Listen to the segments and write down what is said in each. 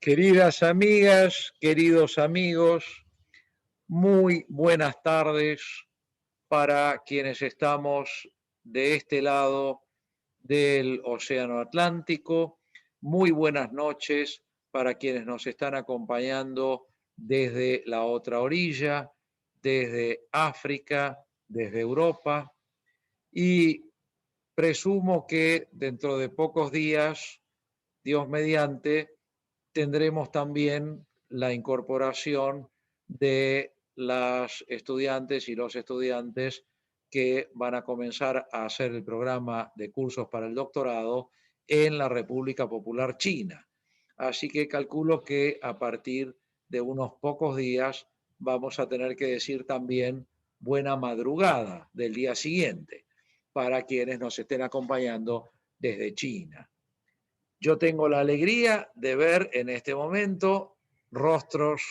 Queridas amigas, queridos amigos, muy buenas tardes para quienes estamos de este lado del Océano Atlántico. Muy buenas noches para quienes nos están acompañando desde la otra orilla, desde África, desde Europa. Y presumo que dentro de pocos días, Dios mediante, tendremos también la incorporación de las estudiantes y los estudiantes que van a comenzar a hacer el programa de cursos para el doctorado en la República Popular China. Así que calculo que a partir de unos pocos días vamos a tener que decir también buena madrugada del día siguiente para quienes nos estén acompañando desde China. Yo tengo la alegría de ver en este momento rostros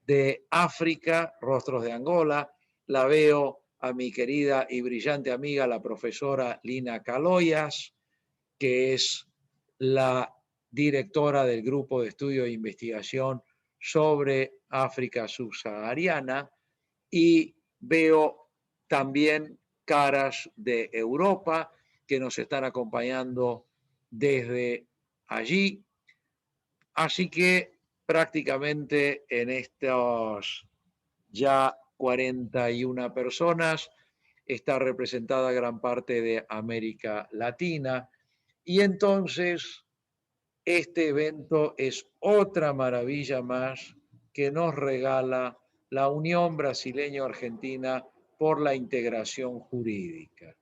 de África, rostros de Angola. La veo a mi querida y brillante amiga, la profesora Lina Caloyas, que es la directora del Grupo de Estudio e Investigación sobre África subsahariana. Y veo también caras de Europa que nos están acompañando desde allí. Así que prácticamente en estos ya 41 personas está representada gran parte de América Latina. Y entonces este evento es otra maravilla más que nos regala la Unión Brasileño-Argentina por la Integración Jurídica,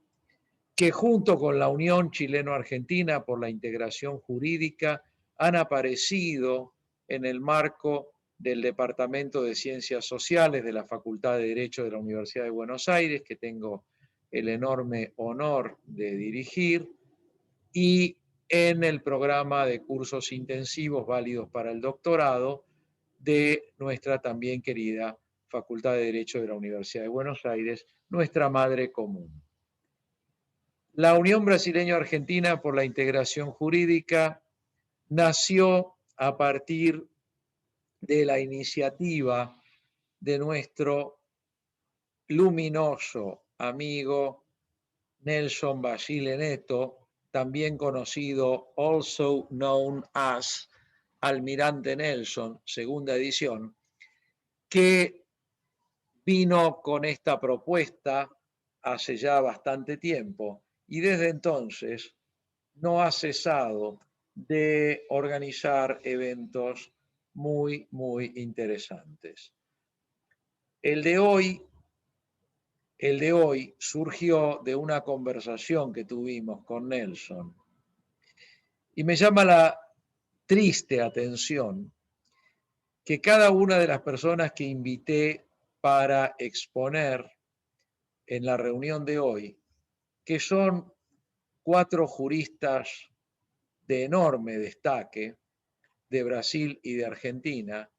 que junto con la Unión Chileno-Argentina por la Integración Jurídica han aparecido en el marco del Departamento de Ciencias Sociales de la Facultad de Derecho de la Universidad de Buenos Aires, que tengo el enorme honor de dirigir, y en el programa de cursos intensivos válidos para el doctorado de nuestra también querida Facultad de Derecho de la Universidad de Buenos Aires, nuestra madre común. La Unión Brasileño-Argentina por la Integración Jurídica nació a partir de la iniciativa de nuestro luminoso amigo Nelson Basile Neto, también conocido, also known as Almirante Nelson, segunda edición, que vino con esta propuesta hace ya bastante tiempo y desde entonces no ha cesado de organizar eventos muy, muy interesantes. El de hoy surgió de una conversación que tuvimos con Nelson y me llama la triste atención que cada una de las personas que invité para exponer en la reunión de hoy, que son 4 juristas de enorme destaque de Brasil y de Argentina,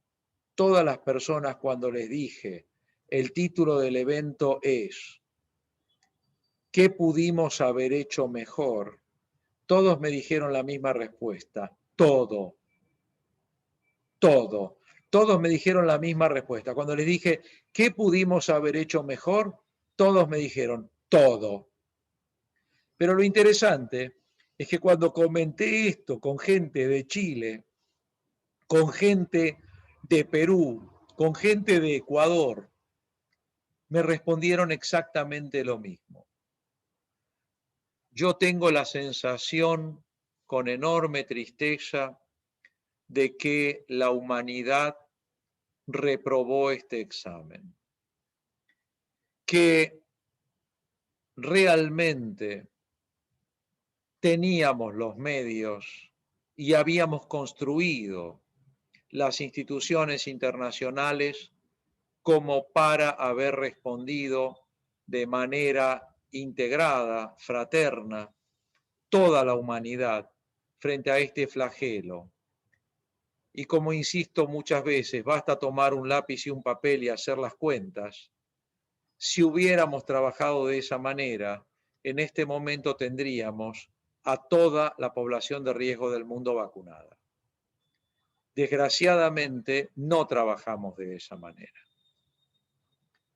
todas las personas cuando les dije el título del evento es ¿qué pudimos haber hecho mejor? Todos me dijeron la misma respuesta, todo, todo. Todos me dijeron la misma respuesta. Cuando les dije, ¿qué pudimos haber hecho mejor? Todos me dijeron, todo. Pero lo interesante es que cuando comenté esto con gente de Chile, con gente de Perú, con gente de Ecuador, me respondieron exactamente lo mismo. Yo tengo la sensación, con enorme tristeza, de que la humanidad reprobó este examen, que realmente teníamos los medios y habíamos construido las instituciones internacionales como para haber respondido de manera integrada, fraterna, toda la humanidad frente a este flagelo. Y como insisto muchas veces, basta tomar un lápiz y un papel y hacer las cuentas. Si hubiéramos trabajado de esa manera, en este momento tendríamos a toda la población de riesgo del mundo vacunada. Desgraciadamente, no trabajamos de esa manera.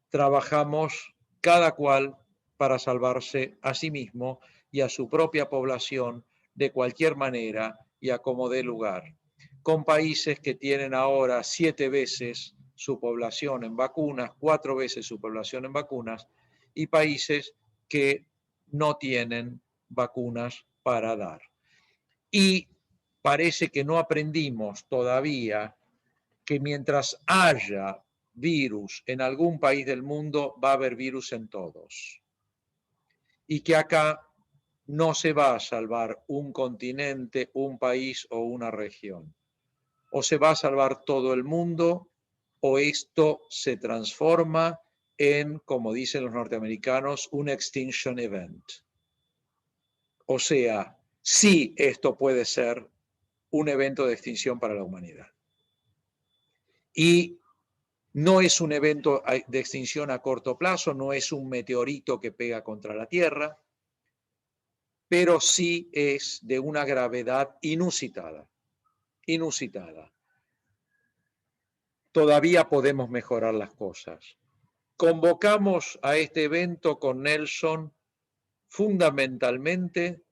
Trabajamos cada cual para salvarse a sí mismo y a su propia población de cualquier manera y a como dé lugar, con países que tienen ahora 7 veces su población en vacunas, 4 veces su población en vacunas, y países que no tienen vacunas para dar. Y parece que no aprendimos todavía que mientras haya virus en algún país del mundo, va a haber virus en todos. Y que acá no se va a salvar un continente, un país o una región. O se va a salvar todo el mundo, o esto se transforma en, como dicen los norteamericanos, un extinction event. O sea, sí, esto puede ser un evento de extinción para la humanidad. Y no es un evento de extinción a corto plazo, no es un meteorito que pega contra la Tierra, pero sí es de una gravedad inusitada. Todavía podemos mejorar las cosas. Convocamos a este evento con Nelson fundamentalmente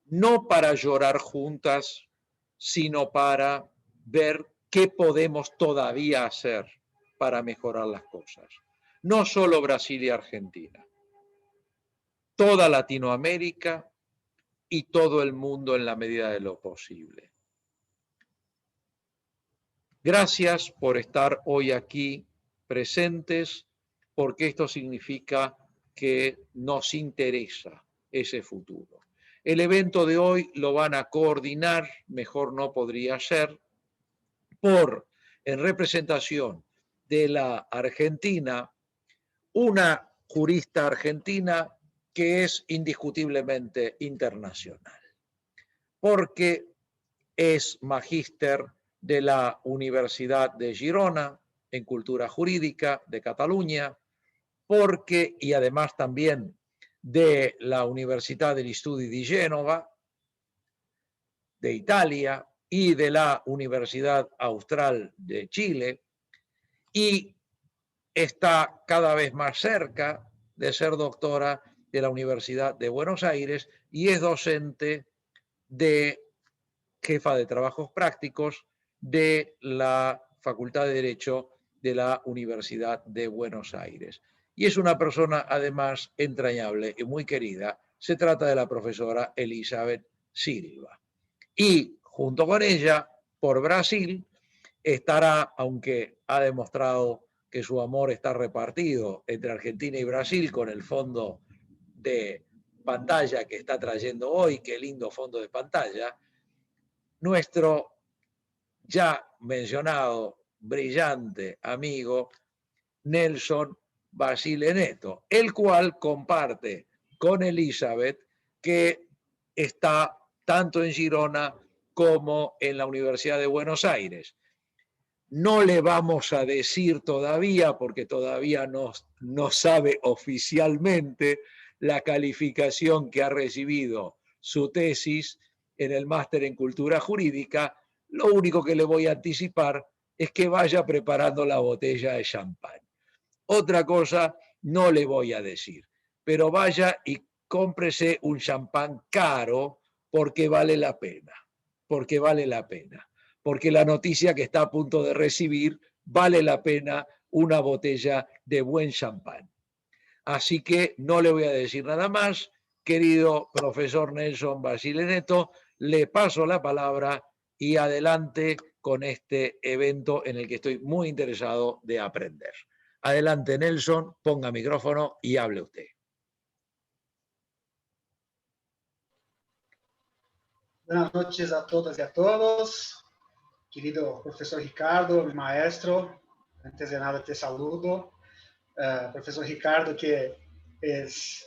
no para llorar juntas, sino para ver qué podemos todavía hacer para mejorar las cosas. No solo Brasil y Argentina, toda Latinoamérica y todo el mundo en la medida de lo posible. Gracias por estar hoy aquí presentes, porque esto significa que nos interesa ese futuro. El evento de hoy lo van a coordinar, mejor no podría ser, en representación de la Argentina, una jurista argentina que es indiscutiblemente internacional, porque es magíster de la Universidad de Girona en Cultura Jurídica de Cataluña, porque, y además también de la Universidad degli Studi di Génova, de Italia, y de la Universidad Austral de Chile, y está cada vez más cerca de ser doctora de la Universidad de Buenos Aires y es docente de jefa de trabajos prácticos de la Facultad de Derecho de la Universidad de Buenos Aires. Y es una persona además entrañable y muy querida. Se trata de la profesora Elizabeth Silva. Y junto con ella, por Brasil, estará, aunque ha demostrado que su amor está repartido entre Argentina y Brasil con el fondo de pantalla que está trayendo hoy, qué lindo fondo de pantalla, nuestro ya mencionado brillante amigo Nelson Basile Neto, el cual comparte con Elizabeth que está tanto en Girona como en la Universidad de Buenos Aires. No le vamos a decir todavía, porque todavía no sabe oficialmente la calificación que ha recibido su tesis en el máster en Cultura Jurídica. Lo único que le voy a anticipar es que vaya preparando la botella de champán. Otra cosa no le voy a decir, pero vaya y cómprese un champán caro porque vale la pena, porque vale la pena, porque la noticia que está a punto de recibir vale la pena una botella de buen champán. Así que no le voy a decir nada más, querido profesor Nelson Basile Neto, le paso la palabra y adelante con este evento en el que estoy muy interesado de aprender. Adelante, Nelson, ponga micrófono y hable usted. Buenas noches a todas y a todos. Querido profesor Ricardo, mi maestro, antes de nada te saludo. Profesor Ricardo, que es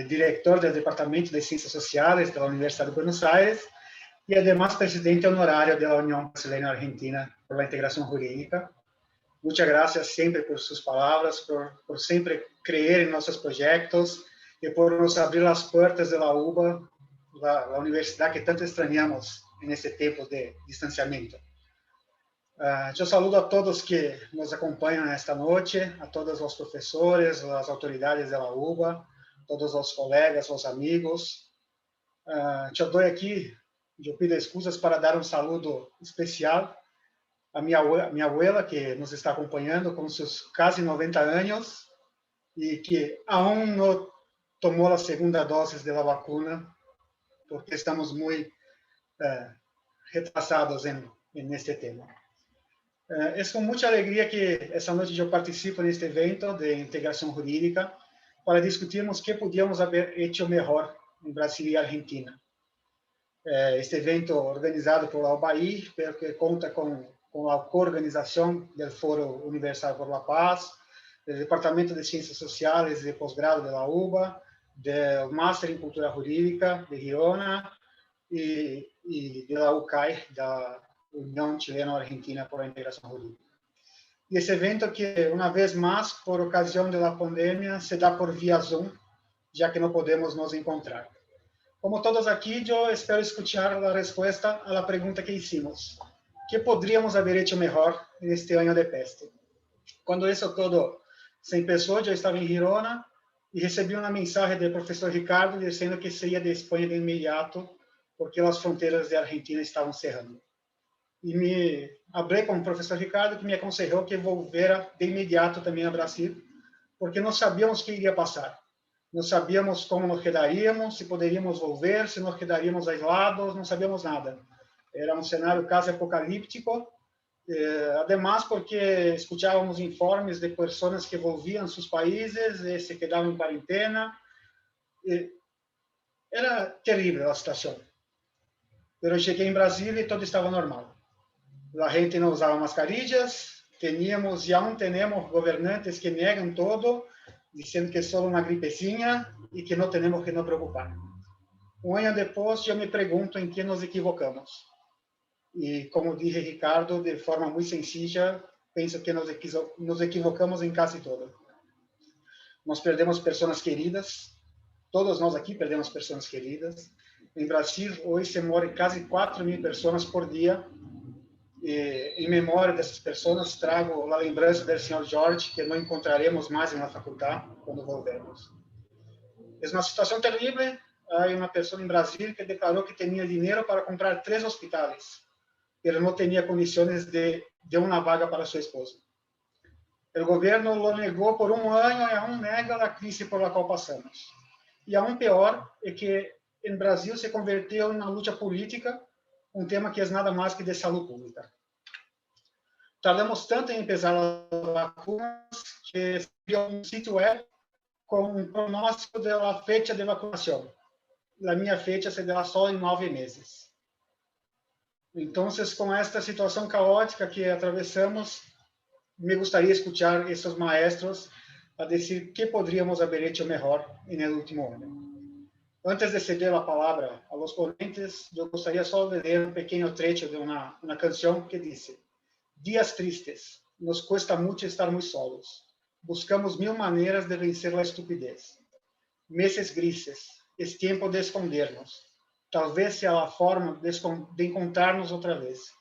director del Departamento de Ciencias Sociales de la Universidad de Buenos Aires y además presidente honorario de la Unión Brasileña Argentina por la Integración Jurídica. Muchas gracias siempre por sus palabras, por siempre creer en nuestros proyectos y por nos abrir las puertas de la UBA, la universidad que tanto extrañamos en este tiempo de distanciamiento. Eu saludo a todos que nos acompanham esta noite, a todos os professores, as autoridades da UBA, todos os colegas, os amigos. Eu dou aqui, eu pido desculpas para dar um saludo especial à minha abuela, que nos está acompanhando com seus quase 90 anos e que aún não tomou a segunda dose da vacuna, porque estamos muito retrasados neste tema. É com muita alegria que essa noite eu participo neste evento de integração jurídica para discutirmos o que podíamos haver feito melhor em Brasil e Argentina. Este evento organizado por la UBAI, que conta com a coorganização do Foro Universal por la Paz, do Departamento de Ciências Sociais e Pós-Grado da UBA, do Master em Cultura Jurídica de Girona e da UCAI, da União Chileno-Argentina por a Integração Jurídica. E esse evento que, uma vez mais, por ocasião da pandemia, se dá por via Zoom, já que não podemos nos encontrar. Como todos aqui, eu espero escutar a resposta à pergunta que hicimos. O que poderíamos haver feito melhor neste ano de peste? Quando isso todo se começou, eu estava em Girona e recebi uma mensagem do professor Ricardo dizendo que seria de Espanha de imediato, porque as fronteiras da Argentina estavam cerrando. E me falei com o professor Ricardo, que me aconselhou que volvera de imediato também ao Brasil, porque não sabíamos o que iria passar. Não sabíamos como nos quedaríamos, se poderíamos volver, se nos quedaríamos aislados, não sabíamos nada. Era um cenário quase apocalíptico, además porque escutávamos informes de pessoas que volviam seus países e se quedavam em quarentena. Era terrível a situação. Mas eu cheguei em Brasília e tudo estava normal. A gente não usava mascarillas, teníamos e aún temos governantes que negam todo, dizendo que é só uma gripezinha e que não temos que nos preocupar. Um ano depois, eu me pergunto em que nos equivocamos. E, como disse Ricardo, de forma muito sencilla, penso que nos equivocamos em quase tudo. Nós perdemos pessoas queridas, todos nós aqui perdemos pessoas queridas. Em Brasil, hoje se morrem quase 4.000 pessoas por dia. E, em memória dessas pessoas, trago a lembrança do Sr. Jorge, que não encontraremos mais na faculdade quando volvermos. É uma situação terrível. Há uma pessoa em Brasília que declarou que tinha dinheiro para comprar 3 hospitais, mas não tinha condições de uma vaga para sua esposa. O governo lo negou por um ano e aún nega a crise por a qual passamos. E aún pior é que em Brasil se converteu em uma luta política, um tema que é nada mais que de saúde pública. Tardamos tanto em empezar as vacunas que se criou um sítio web com um pronóstico da fecha de vacunação. A minha fecha será só em 9 meses. Então, com esta situação caótica que atravessamos, me gostaria de escutar esses maestros a dizer o que poderíamos haber feito melhor no último ano. Antes de ceder a palavra a los ponentes, eu gostaria só de ler um pequeno trecho de uma canção que diz: Dias tristes, nos cuesta muito estar muito solos. Buscamos 1000 maneiras de vencer a estupidez. Meses grises, é tempo de escondernos. Talvez seja a forma de encontrar-nos outra vez.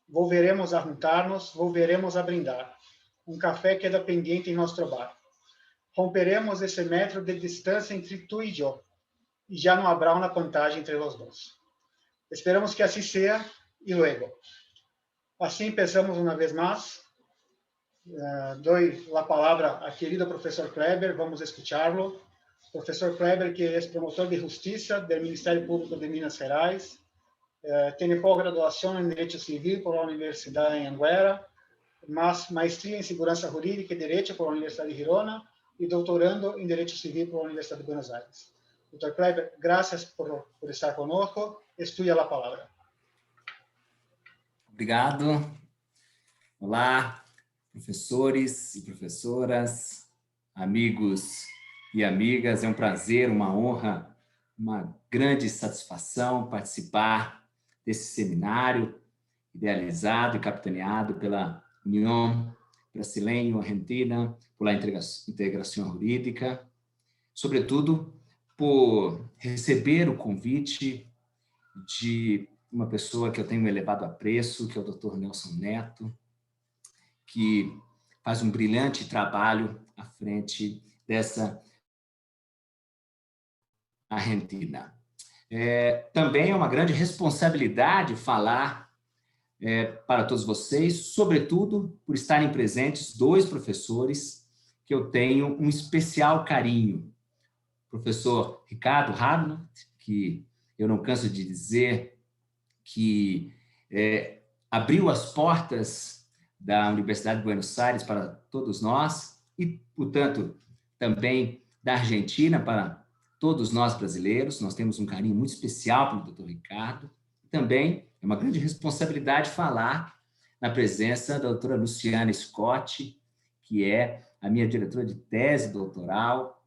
Volveremos a juntar-nos, volveremos a brindar. Um café queda pendiente em nosso bar. Romperemos esse metro de distância entre tu e eu. E já não haverá uma pantagem entre os dois. Esperamos que assim seja e luego. Assim, pensamos uma vez mais. Doy a palavra ao querido professor Kleber, vamos escuchá-lo. Professor Kleber, que é promotor de Justiça do Ministério Público de Minas Gerais, tem pós-graduação em Direito Civil por la Universidade de Anguera, maestria em Segurança Jurídica e Direito por la Universidade de Girona e doutorando em Direito Civil por la Universidade de Buenos Aires. Dr. Kleber, graças por estar conosco. Estudia a palavra. Obrigado. Olá, professores e professoras, amigos e amigas. É um prazer, uma honra, uma grande satisfação participar desse seminário idealizado e capitaneado pela União Brasileño-Argentina por la Integração Jurídica, sobretudo por receber o convite de uma pessoa que eu tenho um elevado apreço, que é o Dr. Nelson Neto, que faz um brilhante trabalho à frente dessa Argentina. Também é uma grande responsabilidade falar para todos vocês, sobretudo por estarem presentes dois professores que eu tenho um especial carinho. O professor Ricardo Hartmann, que eu não canso de dizer que abriu as portas da Universidade de Buenos Aires para todos nós e, portanto, também da Argentina para todos nós brasileiros. Nós temos um carinho muito especial pelo Dr. Ricardo. Também é uma grande responsabilidade falar na presença da doutora Luciana Scott, que é a minha diretora de tese doutoral,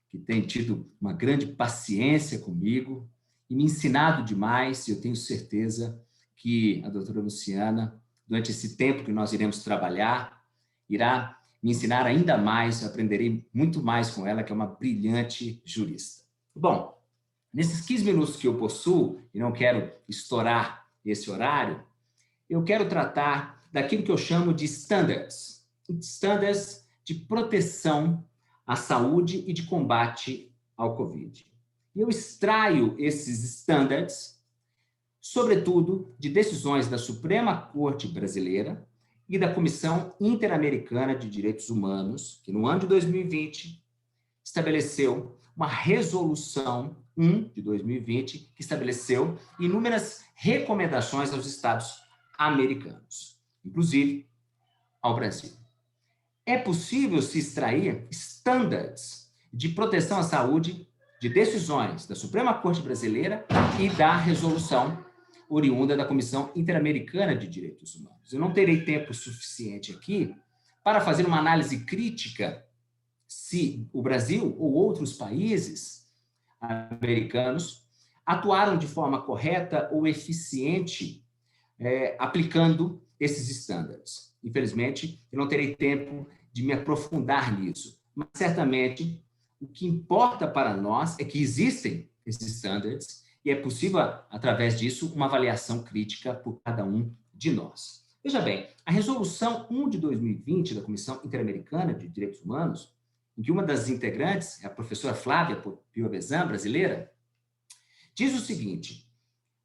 que tem tido uma grande paciência comigo e me ensinado demais, e eu tenho certeza que a doutora Luciana, durante esse tempo que nós iremos trabalhar, irá me ensinar ainda mais, eu aprenderei muito mais com ela, que é uma brilhante jurista. Bom, nesses 15 minutos que eu possuo, e não quero estourar esse horário, eu quero tratar daquilo que eu chamo de standards de proteção à saúde e de combate ao Covid. E eu extraio esses standards, sobretudo, de decisões da Suprema Corte Brasileira e da Comissão Interamericana de Direitos Humanos, que no ano de 2020 estabeleceu uma resolução 1 de 2020, que estabeleceu inúmeras recomendações aos Estados americanos, inclusive ao Brasil. É possível se extrair standards de proteção à saúde de decisões da Suprema Corte Brasileira e da resolução oriunda da Comissão Interamericana de Direitos Humanos. Eu não terei tempo suficiente aqui para fazer uma análise crítica se o Brasil ou outros países americanos atuaram de forma correta ou eficiente aplicando esses standards. Infelizmente, eu não terei tempo de me aprofundar nisso, mas certamente o que importa para nós é que existem esses standards e é possível, através disso, uma avaliação crítica por cada um de nós. Veja bem, a Resolução 1 de 2020 da Comissão Interamericana de Direitos Humanos, em que uma das integrantes, a professora Flávia Piovesan, brasileira, diz o seguinte: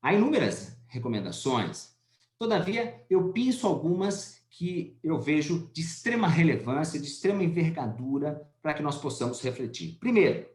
há inúmeras recomendações, todavia eu pinço algumas que eu vejo de extrema relevância, de extrema envergadura, para que nós possamos refletir. Primeiro,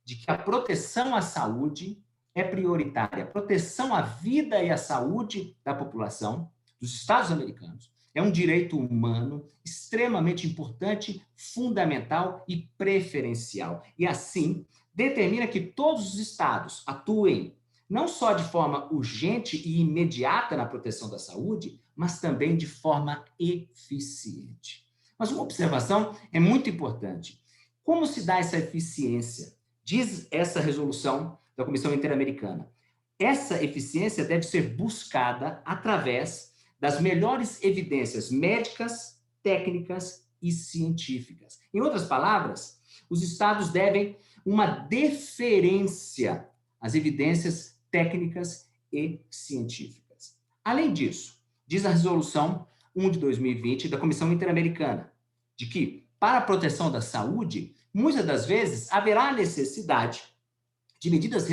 de que a proteção à saúde é prioritária. A proteção à vida e à saúde da população dos Estados americanos é um direito humano extremamente importante, fundamental e preferencial. E, assim, determina que todos os estados atuem não só de forma urgente e imediata na proteção da saúde, mas também de forma eficiente. Mas uma observação é muito importante. Como se dá essa eficiência? Diz essa resolução da Comissão Interamericana. Essa eficiência deve ser buscada através das melhores evidências médicas, técnicas e científicas. Em outras palavras, os estados devem uma deferência às evidências técnicas e científicas. Além disso, diz a Resolução 1 de 2020 da Comissão Interamericana, de que, para a proteção da saúde, muitas das vezes haverá necessidade de medidas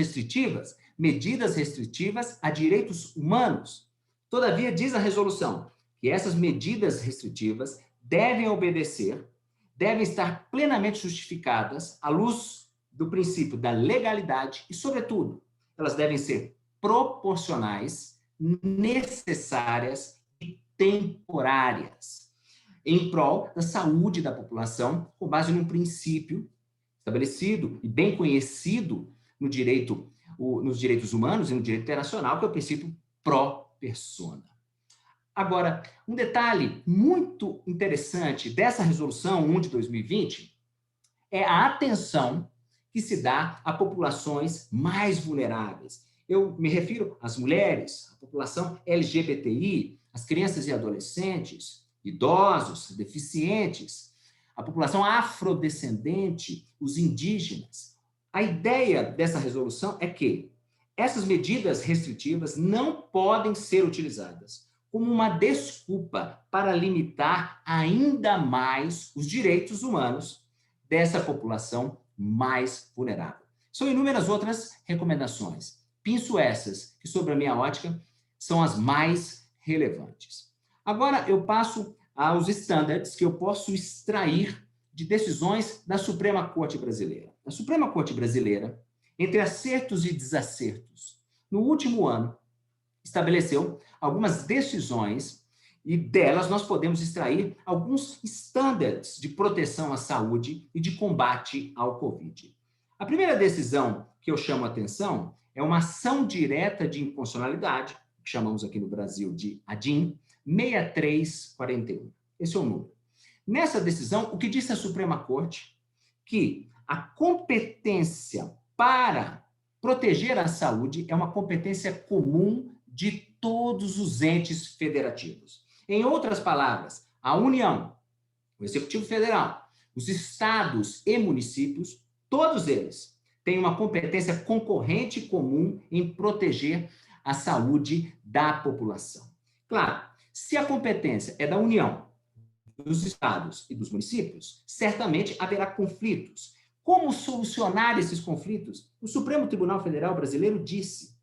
restritivas a direitos humanos. Todavia, diz a resolução que essas medidas restritivas devem estar plenamente justificadas à luz do princípio da legalidade e, sobretudo, elas devem ser proporcionais, necessárias e temporárias, em prol da saúde da população, com base num princípio estabelecido e bem conhecido no direito, nos direitos humanos e no direito internacional, que é o princípio pro persona. Agora, um detalhe muito interessante dessa resolução 1 de 2020 é a atenção que se dá a populações mais vulneráveis. Eu me refiro às mulheres, à população LGBTI, às crianças e adolescentes, idosos, deficientes, a população afrodescendente, os indígenas. A ideia dessa resolução é que essas medidas restritivas não podem ser utilizadas como uma desculpa para limitar ainda mais os direitos humanos dessa população mais vulnerável. São inúmeras outras recomendações. Penso essas, que sobre a minha ótica, são as mais relevantes. Agora eu passo aos estándares que eu posso extrair de decisões da Suprema Corte Brasileira. A Suprema Corte Brasileira, entre acertos e desacertos, no último ano, estabeleceu algumas decisões e delas nós podemos extrair alguns estándares de proteção à saúde e de combate ao Covid. A primeira decisão que eu chamo a atenção é uma ação direta de inconstitucionalidade, que chamamos aqui no Brasil de ADIM 6341. Esse é o número. Nessa decisão, o que disse a Suprema Corte? Que a competência para proteger a saúde é uma competência comum de todos os entes federativos. Em outras palavras, a União, o Executivo Federal, os estados e municípios, todos eles têm uma competência concorrente e comum em proteger a saúde da população. Claro, se a competência é da União, dos estados e dos municípios, certamente haverá conflitos. Como solucionar esses conflitos? O Supremo Tribunal Federal Brasileiro disse: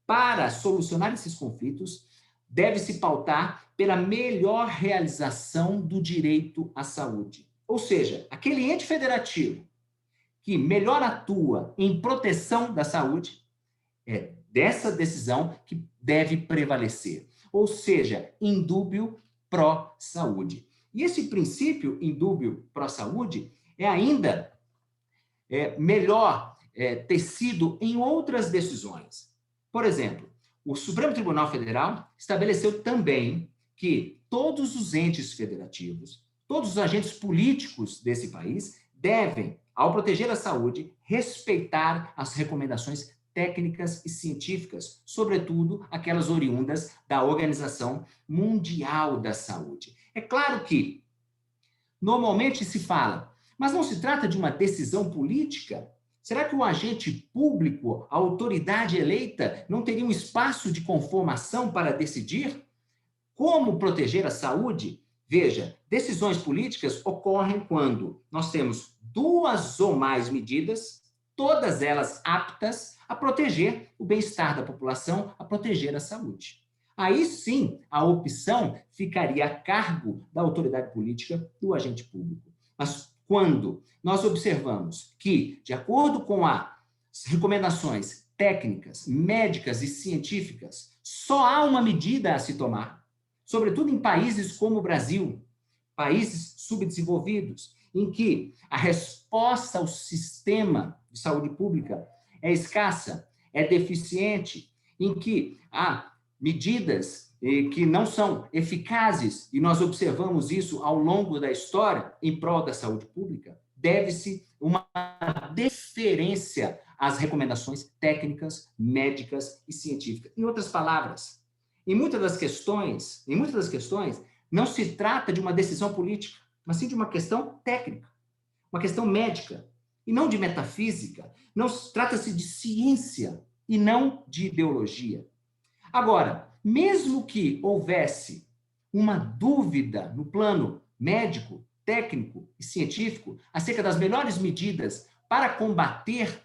para solucionar esses conflitos, deve-se pautar pela melhor realização do direito à saúde. Ou seja, aquele ente federativo que melhor atua em proteção da saúde, é dessa decisão que deve prevalecer. Ou seja, indúbio pró-saúde. E esse princípio indúbio pró-saúde é ainda melhor tecido em outras decisões. Por exemplo, o Supremo Tribunal Federal estabeleceu também que todos os entes federativos, todos os agentes políticos desse país devem, ao proteger a saúde, respeitar as recomendações técnicas e científicas, sobretudo aquelas oriundas da Organização Mundial da Saúde. É claro que normalmente se fala, mas não se trata de uma decisão política? Será que o agente público, a autoridade eleita, não teria um espaço de conformação para decidir como proteger a saúde? Veja, decisões políticas ocorrem quando nós temos duas ou mais medidas, todas elas aptas a proteger o bem-estar da população, a proteger a saúde. Aí sim, a opção ficaria a cargo da autoridade política, do agente público. Mas quando nós observamos que, de acordo com as recomendações técnicas, médicas e científicas, só há uma medida a se tomar, sobretudo em países como o Brasil, países subdesenvolvidos, em que a resposta ao sistema de saúde pública é escassa, é deficiente, em que há medidas que não são eficazes, e nós observamos isso ao longo da história, em prol da saúde pública, deve-se uma deferência às recomendações técnicas, médicas e científicas. Em outras palavras, em muitas das questões, não se trata de uma decisão política, mas sim de uma questão técnica, uma questão médica, e não de metafísica. Não trata-se de ciência e não de ideologia. Agora, mesmo que houvesse uma dúvida no plano médico, técnico e científico acerca das melhores medidas para combater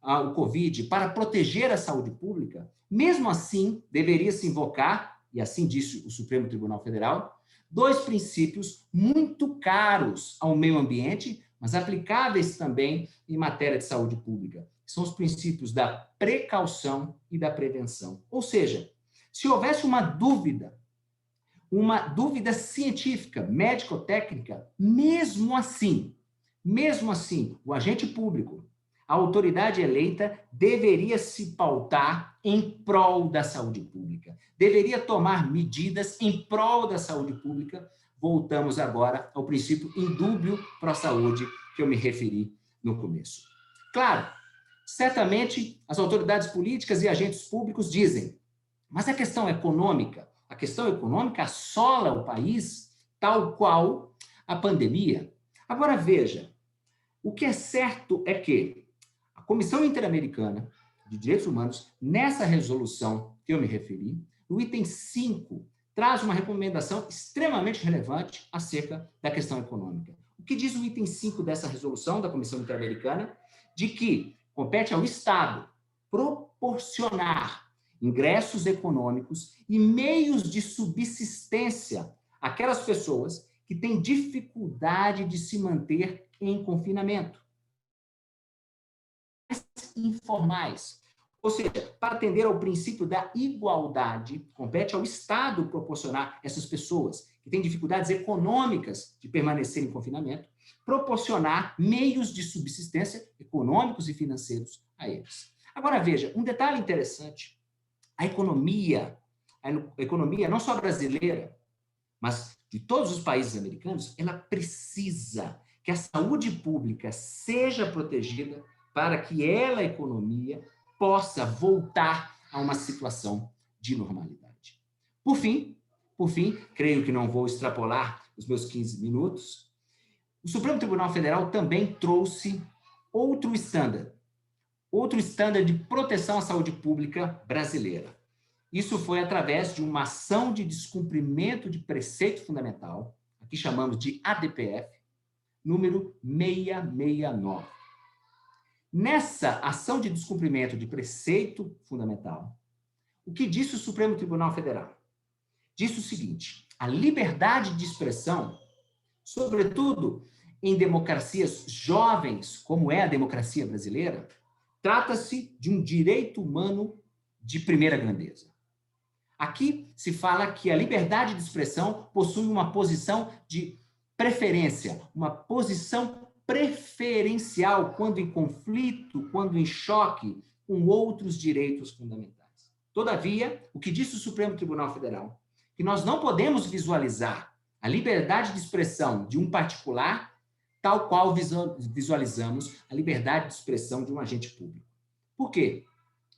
o Covid, para proteger a saúde pública, mesmo assim, deveria-se invocar, e assim disse o Supremo Tribunal Federal, dois princípios muito caros ao meio ambiente, mas aplicáveis também em matéria de saúde pública. São os princípios da precaução e da prevenção. Ou seja, se houvesse uma dúvida científica, médico-técnica, mesmo assim, o agente público, a autoridade eleita, deveria se pautar em prol da saúde pública. Deveria tomar medidas em prol da saúde pública. Voltamos agora ao princípio indúbio pró-saúde que eu me referi no começo. Claro, certamente as autoridades políticas e agentes públicos dizem, mas a questão econômica assola o país tal qual a pandemia. Agora veja, o que é certo é que a Comissão Interamericana de Direitos Humanos, nessa resolução que eu me referi, no item 5, traz uma recomendação extremamente relevante acerca da questão econômica. O que diz o item 5 dessa resolução da Comissão Interamericana? De que compete ao Estado proporcionar ingressos econômicos e meios de subsistência àquelas pessoas que têm dificuldade de se manter em confinamento. Informais. Ou seja, para atender ao princípio da igualdade, compete ao Estado proporcionar essas pessoas que têm dificuldades econômicas de permanecer em confinamento, proporcionar meios de subsistência econômicos e financeiros a eles. Agora, veja, um detalhe interessante. A economia não só brasileira, mas de todos os países americanos, ela precisa que a saúde pública seja protegida para que ela, a economia, possa voltar a uma situação de normalidade. Por fim, creio que não vou extrapolar os meus 15 minutos, o Supremo Tribunal Federal também trouxe outro estándar de proteção à saúde pública brasileira. Isso foi através de uma ação de descumprimento de preceito fundamental, aqui chamamos de ADPF, número 669. Nessa ação de descumprimento de preceito fundamental, o que disse o Supremo Tribunal Federal? Disse o seguinte: a liberdade de expressão, sobretudo em democracias jovens, como é a democracia brasileira, trata-se de um direito humano de primeira grandeza. Aqui se fala que a liberdade de expressão possui uma posição de preferência, uma posição preferencial quando em conflito, quando em choque com outros direitos fundamentais. Todavia, o que disse o Supremo Tribunal Federal? Que nós não podemos visualizar a liberdade de expressão de um particular tal qual visualizamos a liberdade de expressão de um agente público. Por quê?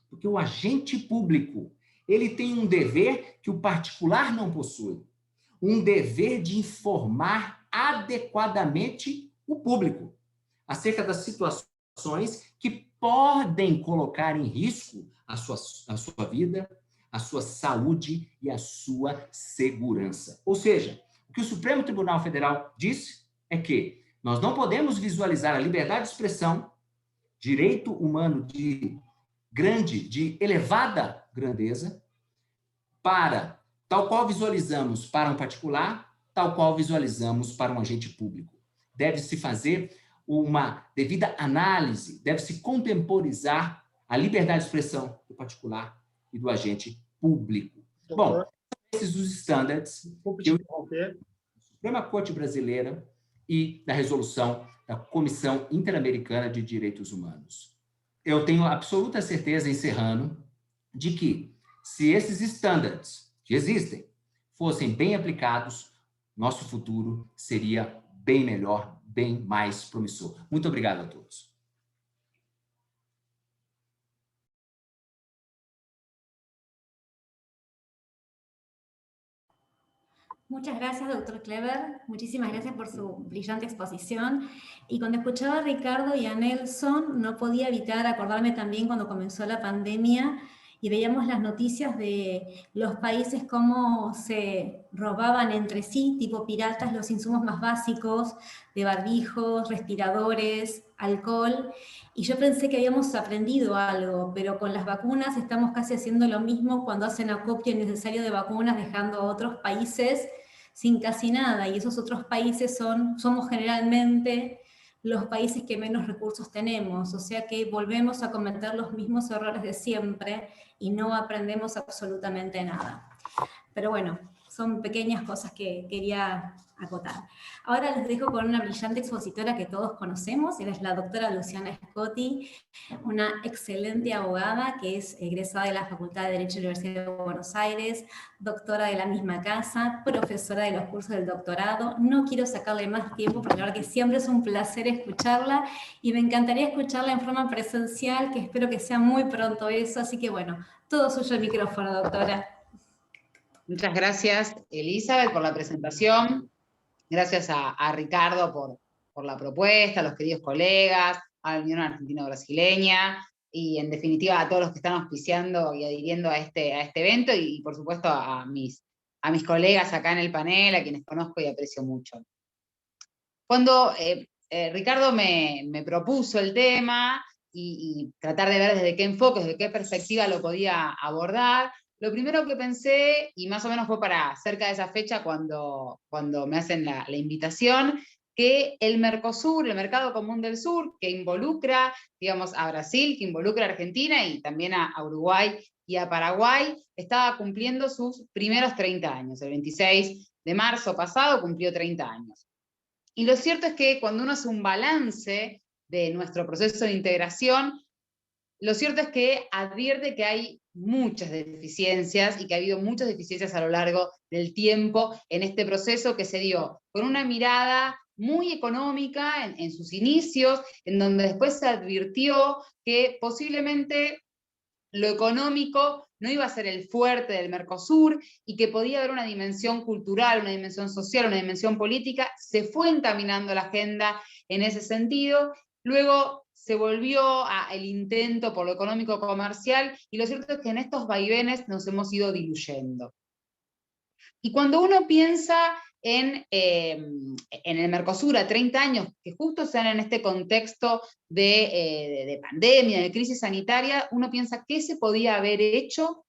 Porque o agente público, ele tem um dever que o particular não possui, um dever de informar adequadamente o público acerca das situações que podem colocar em risco a sua vida, a sua saúde e a sua segurança. Ou seja, o que o Supremo Tribunal Federal disse é que nós não podemos visualizar a liberdade de expressão, direito humano de elevada grandeza, para tal qual visualizamos para um particular, tal qual visualizamos para um agente público. Deve-se fazer uma devida análise, deve-se contemporizar a liberdade de expressão do particular e do agente público. Bom, esses os estándares que a Suprema Corte Brasileira e da resolução da Comissão Interamericana de Direitos Humanos. Eu tenho absoluta certeza, encerrando, de que se esses estándares que existem fossem bem aplicados, nosso futuro seria bem melhor, bem mais promissor. Muito obrigado a todos. Muchas gracias, doctor Kleber. Muchísimas gracias por su brillante exposición. Y cuando escuchaba a Ricardo y a Nelson, no podía evitar acordarme también cuando comenzó la pandemia y veíamos las noticias de los países cómo se robaban entre sí, tipo piratas, los insumos más básicos de barbijos, respiradores, alcohol. Y yo pensé que habíamos aprendido algo, pero con las vacunas estamos casi haciendo lo mismo cuando hacen acopio innecesario de vacunas, dejando a otros países sin casi nada. Y esos otros países somos generalmente los países que menos recursos tenemos, o sea que volvemos a cometer los mismos errores de siempre y no aprendemos absolutamente nada. Pero bueno, son pequeñas cosas que quería acotar. Ahora les dejo con una brillante expositora que todos conocemos, ella es la doctora Luciana Scotti, una excelente abogada que es egresada de la Facultad de Derecho de la Universidad de Buenos Aires, doctora de la misma casa, profesora de los cursos del doctorado. No quiero sacarle más tiempo porque la verdad que siempre es un placer escucharla y me encantaría escucharla en forma presencial, que espero que sea muy pronto eso, así que bueno, todo suyo el micrófono, doctora. Muchas gracias, Elizabeth, por la presentación. Gracias a Ricardo por la propuesta, a los queridos colegas, a la Unión Argentino-Brasileña, y en definitiva a todos los que están auspiciando y adhiriendo a este evento, y por supuesto a mis colegas acá en el panel, a quienes conozco y aprecio mucho. Cuando Ricardo me propuso el tema, y tratar de ver desde qué enfoque, desde qué perspectiva lo podía abordar, lo primero que pensé, y más o menos fue para cerca de esa fecha cuando me hacen la invitación, que el Mercosur, el Mercado Común del Sur, que involucra, digamos, a Brasil, que involucra a Argentina y también a Uruguay y a Paraguay, estaba cumpliendo sus primeros 30 años. El 26 de marzo pasado cumplió 30 años. Y lo cierto es que cuando uno hace un balance de nuestro proceso de integración, lo cierto es que advierte que hay muchas deficiencias y que ha habido muchas deficiencias a lo largo del tiempo en este proceso que se dio con una mirada muy económica en sus inicios, en donde después se advirtió que posiblemente lo económico no iba a ser el fuerte del Mercosur y que podía haber una dimensión cultural, una dimensión social, una dimensión política. Se fue encaminando la agenda en ese sentido. Luego se volvió el intento por lo económico comercial, y lo cierto es que en estos vaivenes nos hemos ido diluyendo. Y cuando uno piensa en el Mercosur a 30 años, que justo se dan en este contexto de pandemia, de crisis sanitaria, uno piensa qué se podía haber hecho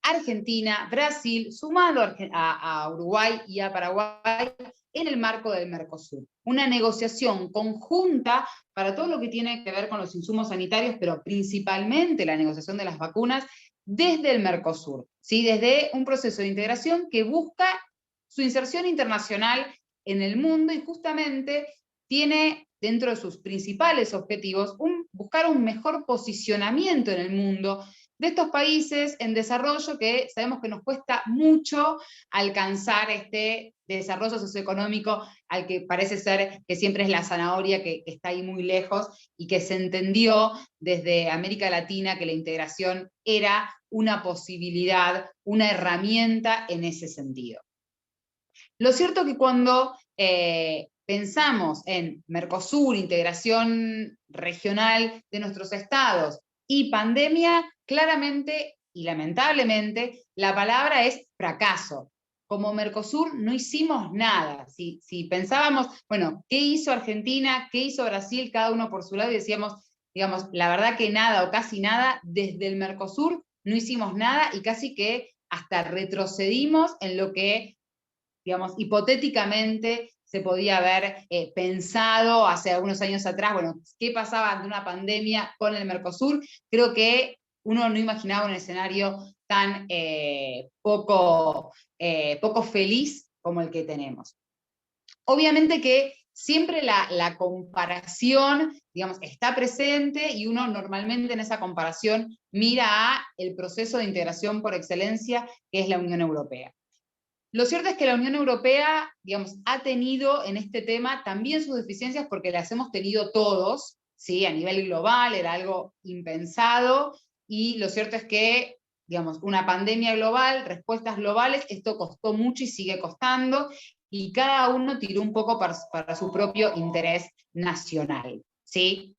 Argentina, Brasil, sumado a Uruguay y a Paraguay en el marco del Mercosur. Una negociación conjunta para todo lo que tiene que ver con los insumos sanitarios, pero principalmente la negociación de las vacunas desde el Mercosur, ¿sí? Desde un proceso de integración que busca su inserción internacional en el mundo, y justamente tiene dentro de sus principales objetivos buscar un mejor posicionamiento en el mundo de estos países en desarrollo, que sabemos que nos cuesta mucho alcanzar este desarrollo socioeconómico al que parece ser que siempre es la zanahoria que está ahí muy lejos, y que se entendió desde América Latina que la integración era una posibilidad, una herramienta en ese sentido. Lo cierto es que cuando pensamos en Mercosur, integración regional de nuestros estados y pandemia, claramente y lamentablemente la palabra es fracaso. Como Mercosur no hicimos nada. Si pensábamos, bueno, ¿qué hizo Argentina? ¿Qué hizo Brasil? Cada uno por su lado, y decíamos, digamos, la verdad que nada o casi nada. Desde el Mercosur no hicimos nada, y casi que hasta retrocedimos en lo que, digamos, hipotéticamente se podía haber pensado hace algunos años atrás. Bueno, ¿qué pasaba ante una pandemia con el Mercosur? Creo que uno no imaginaba un escenario tan poco feliz como el que tenemos. Obviamente que siempre la comparación, digamos, está presente, y uno normalmente en esa comparación mira a el proceso de integración por excelencia, que es la Unión Europea. Lo cierto es que la Unión Europea, digamos, ha tenido en este tema también sus deficiencias, porque las hemos tenido todos, ¿sí? A nivel global era algo impensado, y lo cierto es que, digamos, una pandemia global, respuestas globales, esto costó mucho y sigue costando, y cada uno tiró un poco para su propio interés nacional, ¿sí?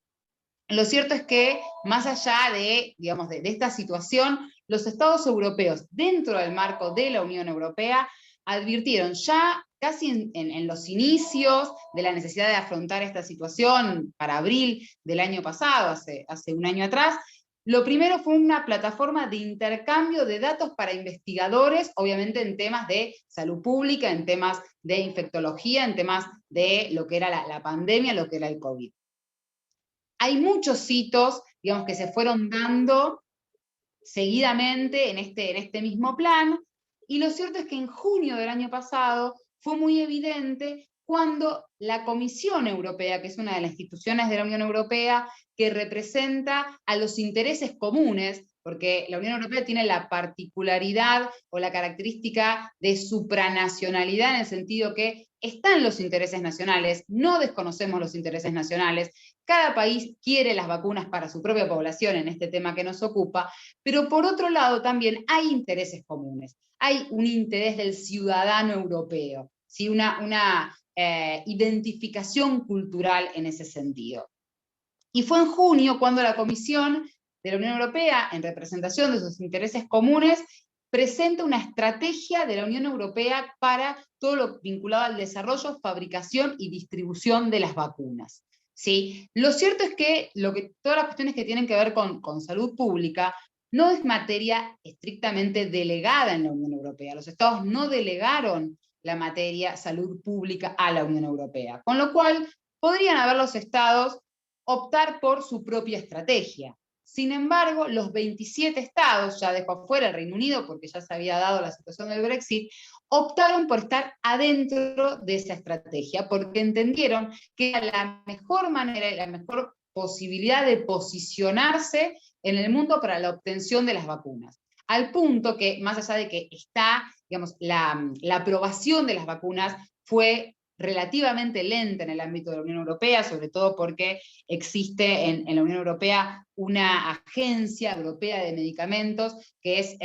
Lo cierto es que, más allá de, digamos, de esta situación, los estados europeos, dentro del marco de la Unión Europea, advirtieron ya casi en los inicios de la necesidad de afrontar esta situación para abril del año pasado, hace un año atrás. Lo primero fue una plataforma de intercambio de datos para investigadores, obviamente en temas de salud pública, en temas de infectología, en temas de lo que era la pandemia, lo que era el COVID. Hay muchos hitos, digamos, que se fueron dando seguidamente en este mismo plan, y lo cierto es que en junio del año pasado fue muy evidente cuando la Comisión Europea, que es una de las instituciones de la Unión Europea que representa a los intereses comunes, porque la Unión Europea tiene la particularidad o la característica de supranacionalidad, en el sentido que están los intereses nacionales, no desconocemos los intereses nacionales, cada país quiere las vacunas para su propia población en este tema que nos ocupa, pero por otro lado también hay intereses comunes, hay un interés del ciudadano europeo, ¿sí? una identificación cultural en ese sentido. Y fue en junio cuando la Comisión de la Unión Europea, en representación de sus intereses comunes, presenta una estrategia de la Unión Europea para todo lo vinculado al desarrollo, fabricación y distribución de las vacunas. ¿Sí? Lo cierto es que, todas las cuestiones que tienen que ver con salud pública no es materia estrictamente delegada en la Unión Europea. Los Estados no delegaron la materia salud pública a la Unión Europea, con lo cual podrían haber los Estados optar por su propia estrategia. Sin embargo, los 27 estados, ya dejó fuera el Reino Unido porque ya se había dado la situación del Brexit, optaron por estar adentro de esa estrategia, porque entendieron que era la mejor manera y la mejor posibilidad de posicionarse en el mundo para la obtención de las vacunas. Al punto que, más allá de que digamos, la aprobación de las vacunas fue relativamente lenta en el ámbito de la Unión Europea, sobre todo porque existe en la Unión Europea una agencia europea de medicamentos que es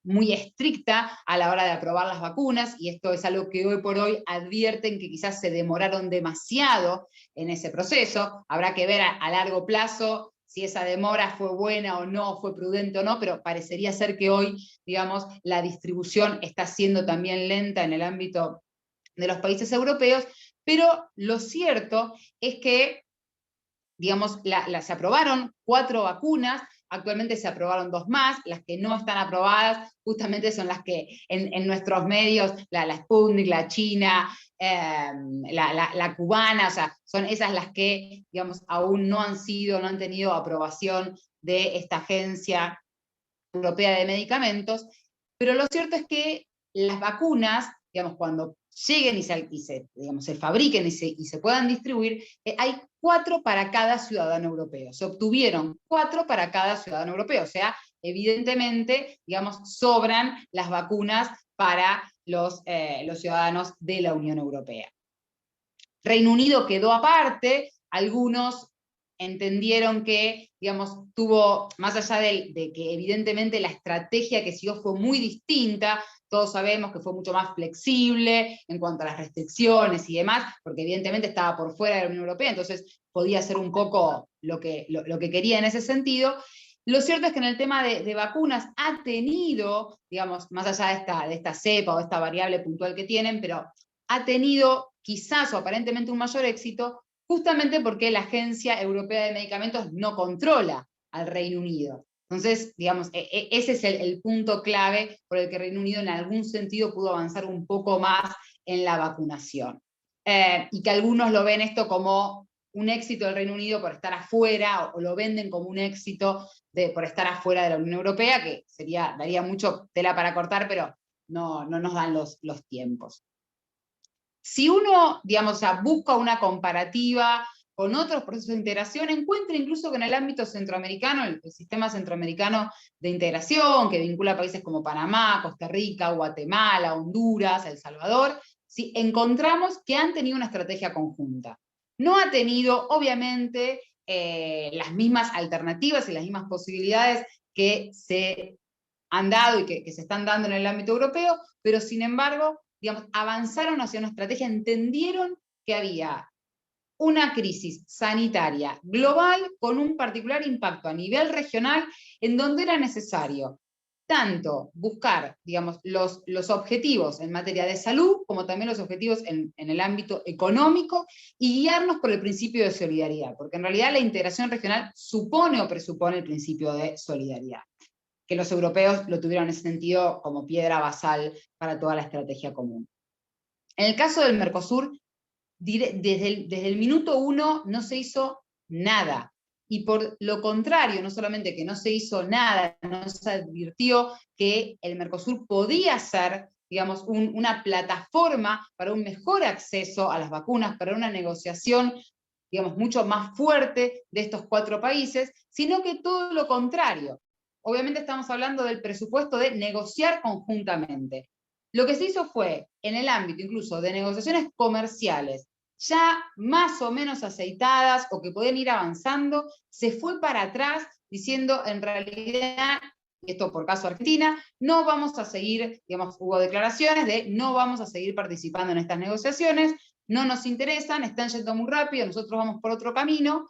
muy estricta a la hora de aprobar las vacunas, y esto es algo que hoy por hoy advierten que quizás se demoraron demasiado en ese proceso. Habrá que ver a largo plazo si esa demora fue buena o no, fue prudente o no, pero parecería ser que hoy, digamos, la distribución está siendo también lenta en el ámbito de los países europeos, pero lo cierto es que, digamos, se aprobaron 4 vacunas, actualmente se aprobaron 2 más, las que no están aprobadas justamente son las que en nuestros medios, la Sputnik, la China, la cubana, o sea, son esas las que, digamos, aún no han tenido aprobación de esta agencia europea de medicamentos, pero lo cierto es que las vacunas, digamos, cuando lleguen y se fabriquen y se puedan distribuir, hay 4 para cada ciudadano europeo. Se obtuvieron 4 para cada ciudadano europeo, o sea, evidentemente, digamos, sobran las vacunas para los ciudadanos de la Unión Europea. Reino Unido quedó aparte, algunos entendieron que, digamos, tuvo, más allá de que evidentemente la estrategia que siguió fue muy distinta, todos sabemos que fue mucho más flexible en cuanto a las restricciones y demás, porque evidentemente estaba por fuera de la Unión Europea, entonces podía hacer un poco lo que quería en ese sentido. Lo cierto es que en el tema de vacunas ha tenido, digamos, más allá de esta cepa o esta variable puntual que tienen, pero ha tenido quizás o aparentemente un mayor éxito, justamente porque la Agencia Europea de Medicamentos no controla al Reino Unido. Entonces, digamos, ese es el punto clave por el que Reino Unido en algún sentido pudo avanzar un poco más en la vacunación. Y que algunos lo ven esto como un éxito del Reino Unido por estar afuera, o lo venden como un éxito por estar afuera de la Unión Europea, que daría mucho tela para cortar, pero no nos dan los tiempos. Si uno, digamos, busca una comparativa con otros procesos de integración, encuentra incluso que en el ámbito centroamericano, el sistema centroamericano de integración, que vincula países como Panamá, Costa Rica, Guatemala, Honduras, El Salvador, ¿sí? Encontramos que han tenido una estrategia conjunta. No ha tenido, obviamente, las mismas alternativas y las mismas posibilidades que se han dado y que se están dando en el ámbito europeo, pero sin embargo, digamos, avanzaron hacia una estrategia, entendieron que había una crisis sanitaria global con un particular impacto a nivel regional, en donde era necesario tanto buscar, digamos, los objetivos en materia de salud, como también los objetivos en el ámbito económico, y guiarnos por el principio de solidaridad, porque en realidad la integración regional supone o presupone el principio de solidaridad, que los europeos lo tuvieron en ese sentido como piedra basal para toda la estrategia común. En el caso del Mercosur, desde el minuto 1 no se hizo nada. Y por lo contrario, no solamente que no se hizo nada, no se advirtió que el Mercosur podía ser, digamos, una plataforma para un mejor acceso a las vacunas, para una negociación, digamos, mucho más fuerte de estos 4 países, sino que todo lo contrario. Obviamente estamos hablando del presupuesto de negociar conjuntamente. Lo que se hizo fue, en el ámbito incluso de negociaciones comerciales, ya más o menos aceitadas o que podían ir avanzando, se fue para atrás diciendo, en realidad, esto por caso Argentina, no vamos a seguir, digamos, hubo declaraciones de no vamos a seguir participando en estas negociaciones, no nos interesan, están yendo muy rápido, nosotros vamos por otro camino.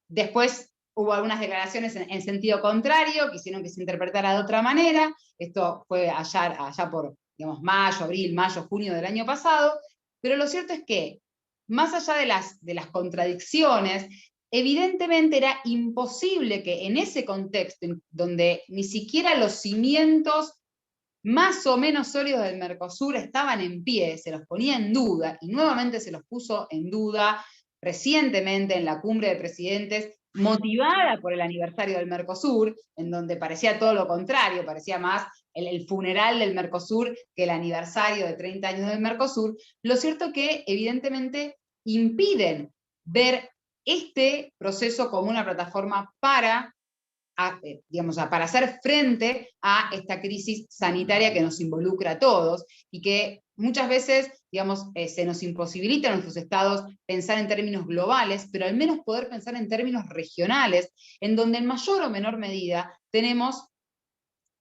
Después hubo algunas declaraciones en sentido contrario, quisieron que se interpretara de otra manera. Esto fue allá por, digamos, mayo, junio del año pasado. Pero lo cierto es que, más allá de las contradicciones, evidentemente era imposible que en ese contexto, donde ni siquiera los cimientos más o menos sólidos del Mercosur estaban en pie, se los ponía en duda, y nuevamente se los puso en duda recientemente en la cumbre de presidentes, motivada por el aniversario del Mercosur, en donde parecía todo lo contrario, parecía más el funeral del Mercosur que el aniversario de 30 años del Mercosur. Lo cierto que evidentemente impiden ver este proceso como una plataforma para para hacer frente a esta crisis sanitaria que nos involucra a todos y que muchas veces, se nos imposibilita a nuestros estados pensar en términos globales, pero al menos poder pensar en términos regionales, en donde en mayor o menor medida tenemos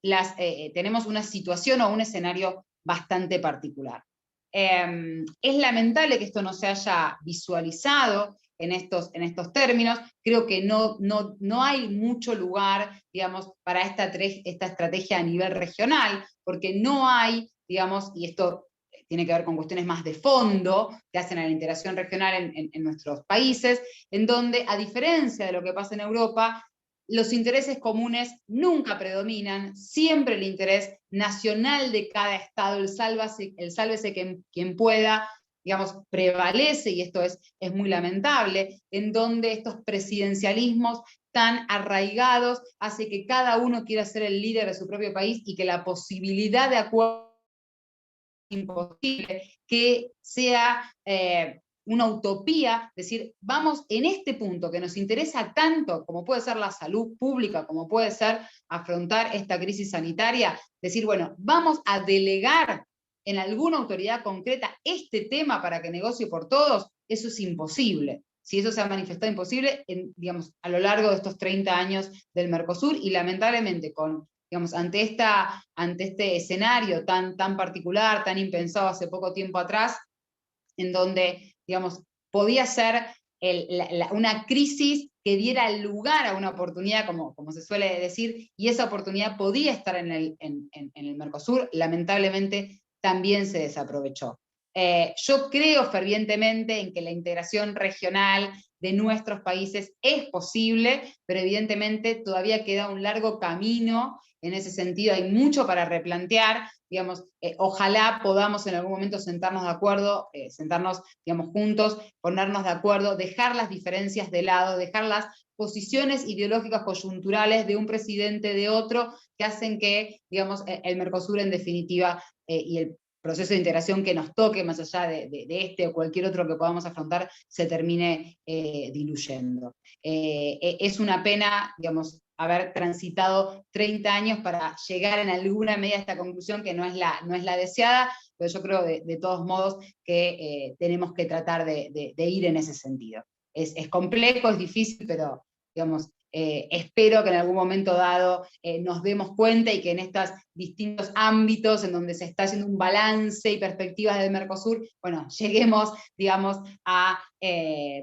una situación o un escenario bastante particular. Es lamentable que esto no se haya visualizado en estos términos. Creo que no hay mucho lugar, para esta estrategia a nivel regional, porque no hay, y esto tiene que ver con cuestiones más de fondo que hacen a la integración regional en nuestros países, en donde, a diferencia de lo que pasa en Europa, los intereses comunes nunca predominan, siempre el interés nacional de cada estado, el sálvese quien pueda, prevalece, y esto es muy lamentable, en donde estos presidencialismos tan arraigados hace que cada uno quiera ser el líder de su propio país y que la posibilidad de acuerdo es imposible, que sea una utopía, decir, vamos en este punto que nos interesa tanto, como puede ser la salud pública, como puede ser afrontar esta crisis sanitaria, decir, bueno, vamos a delegar en alguna autoridad concreta este tema para que negocie por todos. Eso es imposible. Si eso se ha manifestado imposible, a lo largo de estos 30 años del Mercosur, y lamentablemente ante este escenario tan particular, tan impensado hace poco tiempo atrás, en donde, podía ser una crisis que diera lugar a una oportunidad, como se suele decir, y esa oportunidad podía estar en el Mercosur, lamentablemente también se desaprovechó. Yo creo fervientemente en que la integración regional de nuestros países es posible, pero evidentemente todavía queda un largo camino. En ese sentido hay mucho para replantear. Ojalá podamos en algún momento sentarnos de acuerdo, juntos, ponernos de acuerdo, dejar las diferencias de lado, dejar las posiciones ideológicas coyunturales de un presidente de otro, que hacen que, el Mercosur en definitiva, y el proceso de integración que nos toque, más allá de este o cualquier otro que podamos afrontar, se termine diluyendo. Es una pena, haber transitado 30 años para llegar en alguna medida a esta conclusión, que no es la deseada, pero yo creo de todos modos que tenemos que tratar de ir en ese sentido. Es complejo, es difícil, pero espero que en algún momento dado nos demos cuenta, y que en estos distintos ámbitos en donde se está haciendo un balance y perspectivas del Mercosur, bueno, lleguemos, a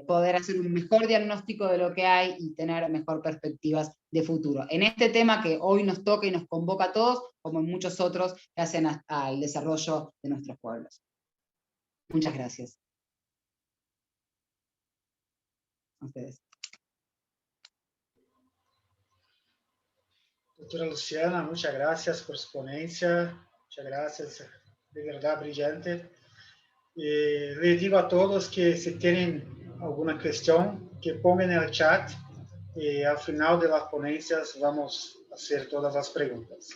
poder hacer un mejor diagnóstico de lo que hay y tener mejor perspectivas de futuro. En este tema que hoy nos toca y nos convoca a todos, como en muchos otros que hacen al desarrollo de nuestros pueblos. Muchas gracias. A ustedes. Doctora Luciana, muchas gracias por su ponencia, muchas gracias, de verdad brillante. Le digo a todos que si tienen alguna cuestión, que pongan en el chat, y al final de las ponencias vamos a hacer todas las preguntas.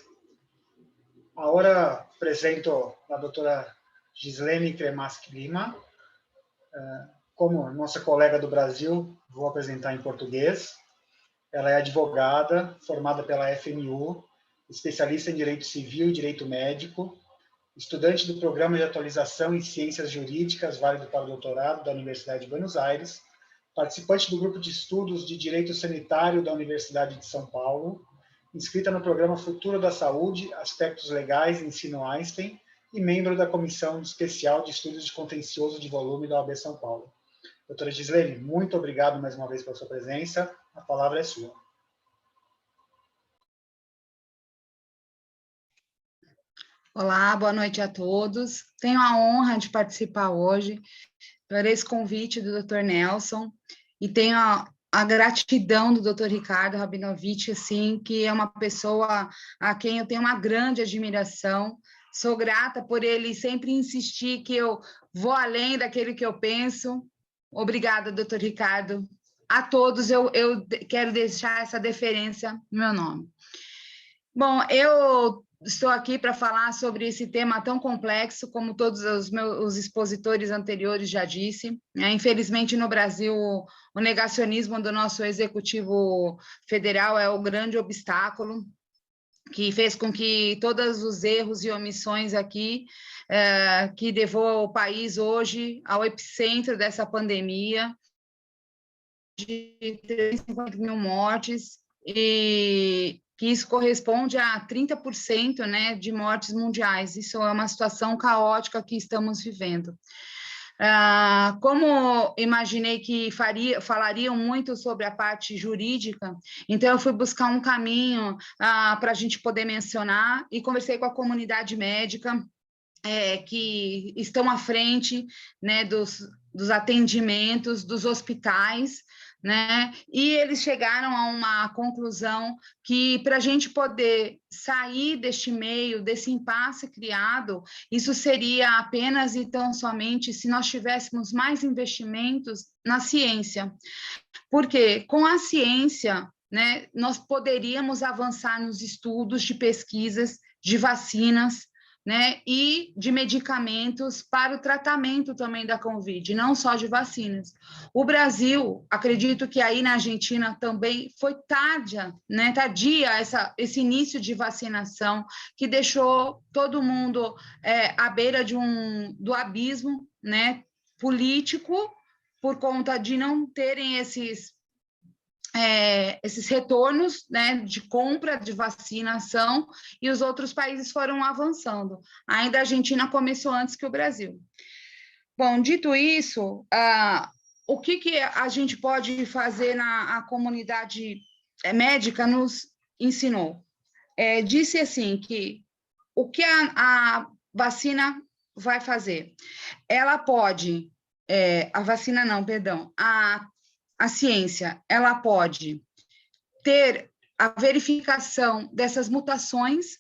Ahora presento a doutora Gislene Cremaschi Lima. Como nossa colega do Brasil, vou apresentar em português. Ela é advogada, formada pela FMU, especialista em Direito Civil e Direito Médico, estudante do Programa de Atualização em Ciências Jurídicas, válido para o doutorado da Universidade de Buenos Aires, participante do Grupo de Estudos de Direito Sanitário da Universidade de São Paulo, inscrita no Programa Futuro da Saúde, Aspectos Legais e Ensino Einstein, e membro da Comissão Especial de Estudos de Contencioso de Volume da OAB São Paulo. Doutora Gislene, muito obrigado mais uma vez pela sua presença. a palavra é sua. Olá, boa noite a todos. Tenho a honra de participar hoje por esse convite do Dr. Nelson e tenho a gratidão do Dr. Ricardo Rabinovich, assim, que é uma pessoa a quem eu tenho uma grande admiração. Sou grata por ele sempre insistir que eu vou além daquele que eu penso. Obrigada, Dr. Ricardo. A todos eu quero deixar essa deferência no meu nome. Bom, eu estou aqui para falar sobre esse tema tão complexo, como todos os expositores anteriores já disse. Infelizmente, no Brasil, o negacionismo do nosso Executivo Federal é o grande obstáculo que fez com que todos os erros e omissões aqui, que levou o país hoje ao epicentro dessa pandemia, de 350 mil mortes, e que isso corresponde a 30%, né, de mortes mundiais. Isso é uma situação caótica que estamos vivendo. Como imaginei que falariam muito sobre a parte jurídica, então eu fui buscar um caminho para a gente poder mencionar e conversei com a comunidade médica, que estão à frente, né, dos atendimentos, dos hospitais, né? E eles chegaram a uma conclusão que, para a gente poder sair deste meio, desse impasse criado, isso seria apenas e tão somente se nós tivéssemos mais investimentos na ciência. Porque com a ciência, né, nós poderíamos avançar nos estudos de pesquisas de vacinas, né, e de medicamentos para o tratamento também da Covid, não só de vacinas. O Brasil, acredito que aí na Argentina também foi tardia esse início de vacinação, que deixou todo mundo à beira do abismo, né, político, por conta de não terem esses retornos, né, de compra de vacinação, e os outros países foram avançando. Ainda a Argentina começou antes que o Brasil. Bom, dito isso, o que a gente pode fazer a comunidade médica nos ensinou? Disse assim que o que a vacina vai fazer? Ela pode, a vacina não, perdão, a ciência, ela pode ter a verificação dessas mutações,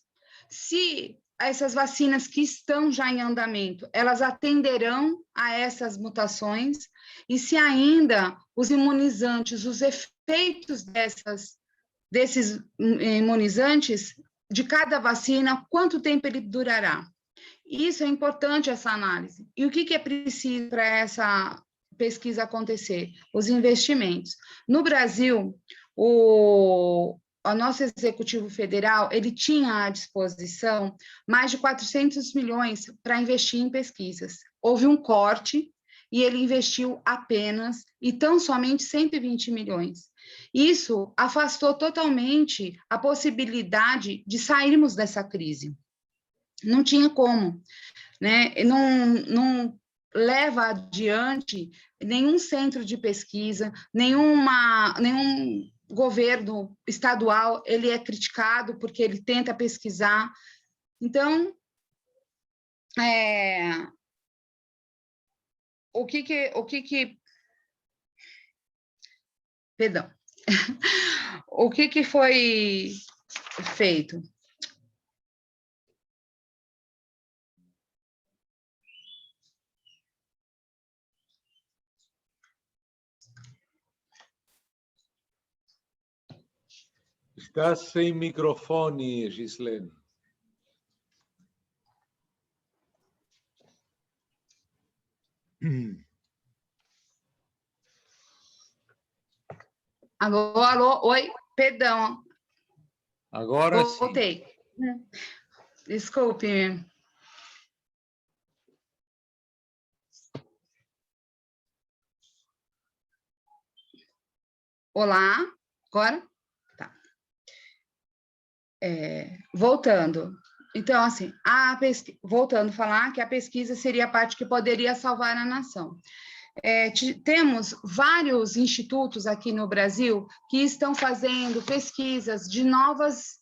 se essas vacinas que estão já em andamento, elas atenderão a essas mutações, e se ainda os imunizantes, os efeitos desses imunizantes, de cada vacina, quanto tempo ele durará. Isso é importante, essa análise. E o que é preciso para essa pesquisa acontecer? Os investimentos. No Brasil, o nosso Executivo Federal, ele tinha à disposição mais de 400 milhões para investir em pesquisas. Houve um corte e ele investiu apenas e tão somente 120 milhões. Isso afastou totalmente a possibilidade de sairmos dessa crise. Não tinha como, né? Não leva adiante nenhum centro de pesquisa, nenhum governo estadual, ele é criticado porque ele tenta pesquisar. Então, perdão, o que foi feito? Estás sem microfone, Gislene. Alô, alô, oi, perdão. Agora voltei. Sim. Desculpe. Olá, agora? Tá. Voltando. Então, assim, voltando a falar que a pesquisa seria a parte que poderia salvar a nação. temos vários institutos aqui no Brasil que estão fazendo pesquisas de novas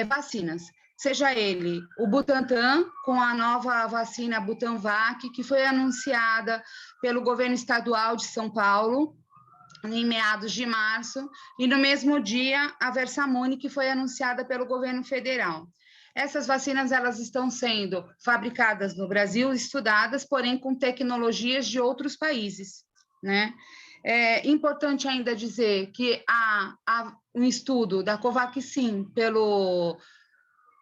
vacinas, seja ele o Butantan, com a nova vacina Butanvac, que foi anunciada pelo governo estadual de São Paulo, em meados de março, e no mesmo dia a Versamune, que foi anunciada pelo governo federal. Essas vacinas, elas estão sendo fabricadas no Brasil, estudadas, porém com tecnologias de outros países, né? É importante ainda dizer que há um estudo da Covaxin pelo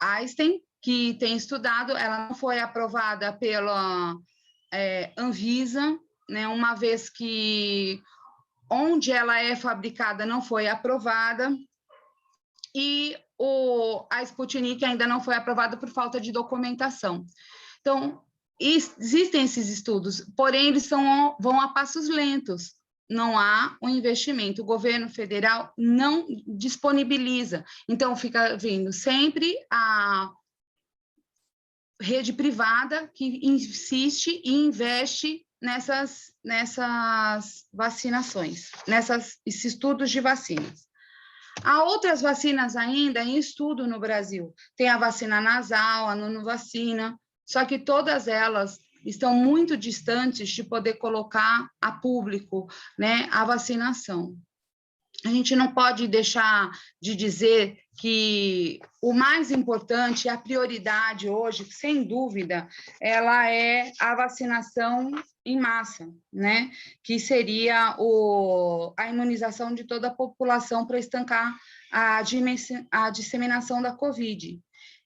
Einstein, que tem estudado, ela não foi aprovada pela Anvisa, né? Uma vez que onde ela é fabricada não foi aprovada, e a Sputnik ainda não foi aprovada por falta de documentação. Então, existem esses estudos, porém, eles vão a passos lentos, não há um investimento, o governo federal não disponibiliza, então fica vindo sempre a rede privada que insiste e investe nessas vacinações, esses estudos de vacinas. Há outras vacinas ainda em estudo no Brasil. Tem a vacina nasal, a Nunovacina, só que todas elas estão muito distantes de poder colocar a público, né, a vacinação. A gente não pode deixar de dizer que o mais importante, a prioridade hoje, sem dúvida, ela é a vacinação em massa, né? Que seria a imunização de toda a população para estancar a disseminação da Covid.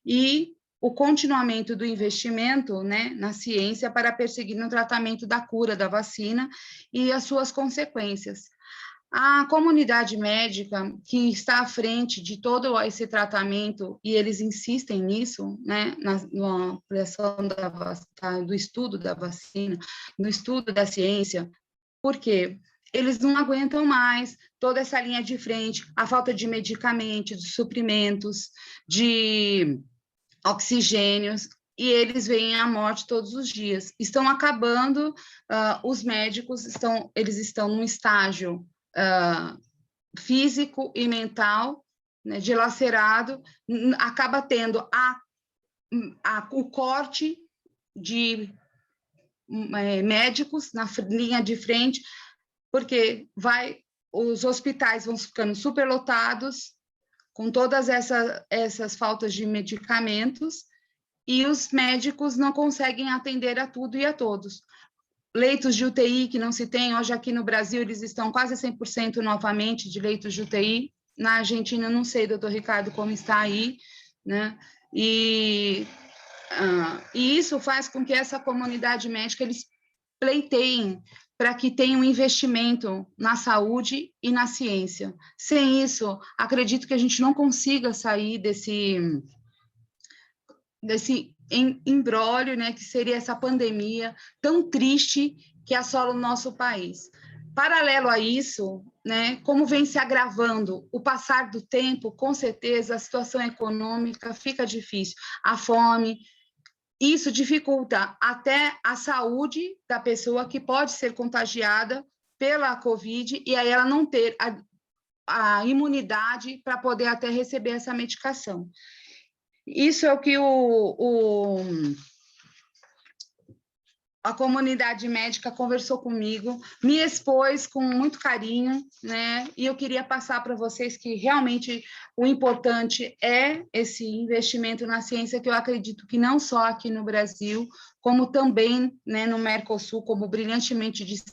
E o continuamento do investimento, né, na ciência para perseguir no tratamento da cura da vacina e as suas consequências. A comunidade médica que está à frente de todo esse tratamento, e eles insistem nisso, né, na ampliação do estudo da vacina, no estudo da ciência, porque eles não aguentam mais toda essa linha de frente, a falta de medicamentos, de suprimentos, de oxigênios, e eles veem a morte todos os dias. Estão acabando, os médicos eles estão num estágio físico e mental, né, dilacerado, acaba tendo o corte de médicos na linha de frente, porque os hospitais vão ficando superlotados, com todas essas faltas de medicamentos, e os médicos não conseguem atender a tudo e a todos. Leitos de UTI que não se tem, hoje aqui no Brasil eles estão quase 100% novamente de leitos de UTI, na Argentina não sei, doutor Ricardo, como está aí, né? E isso faz com que essa comunidade médica, eles pleiteiem para que tenha um investimento na saúde e na ciência. Sem isso, acredito que a gente não consiga sair desse imbróglio, né, que seria essa pandemia tão triste que assola o nosso país. Paralelo a isso, né, como vem se agravando o passar do tempo, com certeza a situação econômica fica difícil, a fome, isso dificulta até a saúde da pessoa que pode ser contagiada pela Covid e aí ela não ter a imunidade para poder até receber essa medicação. Isso é o que a comunidade médica conversou comigo, me expôs com muito carinho, né? E eu queria passar para vocês que realmente o importante é esse investimento na ciência, que eu acredito que não só aqui no Brasil, como também, né, no Mercosul, como brilhantemente disse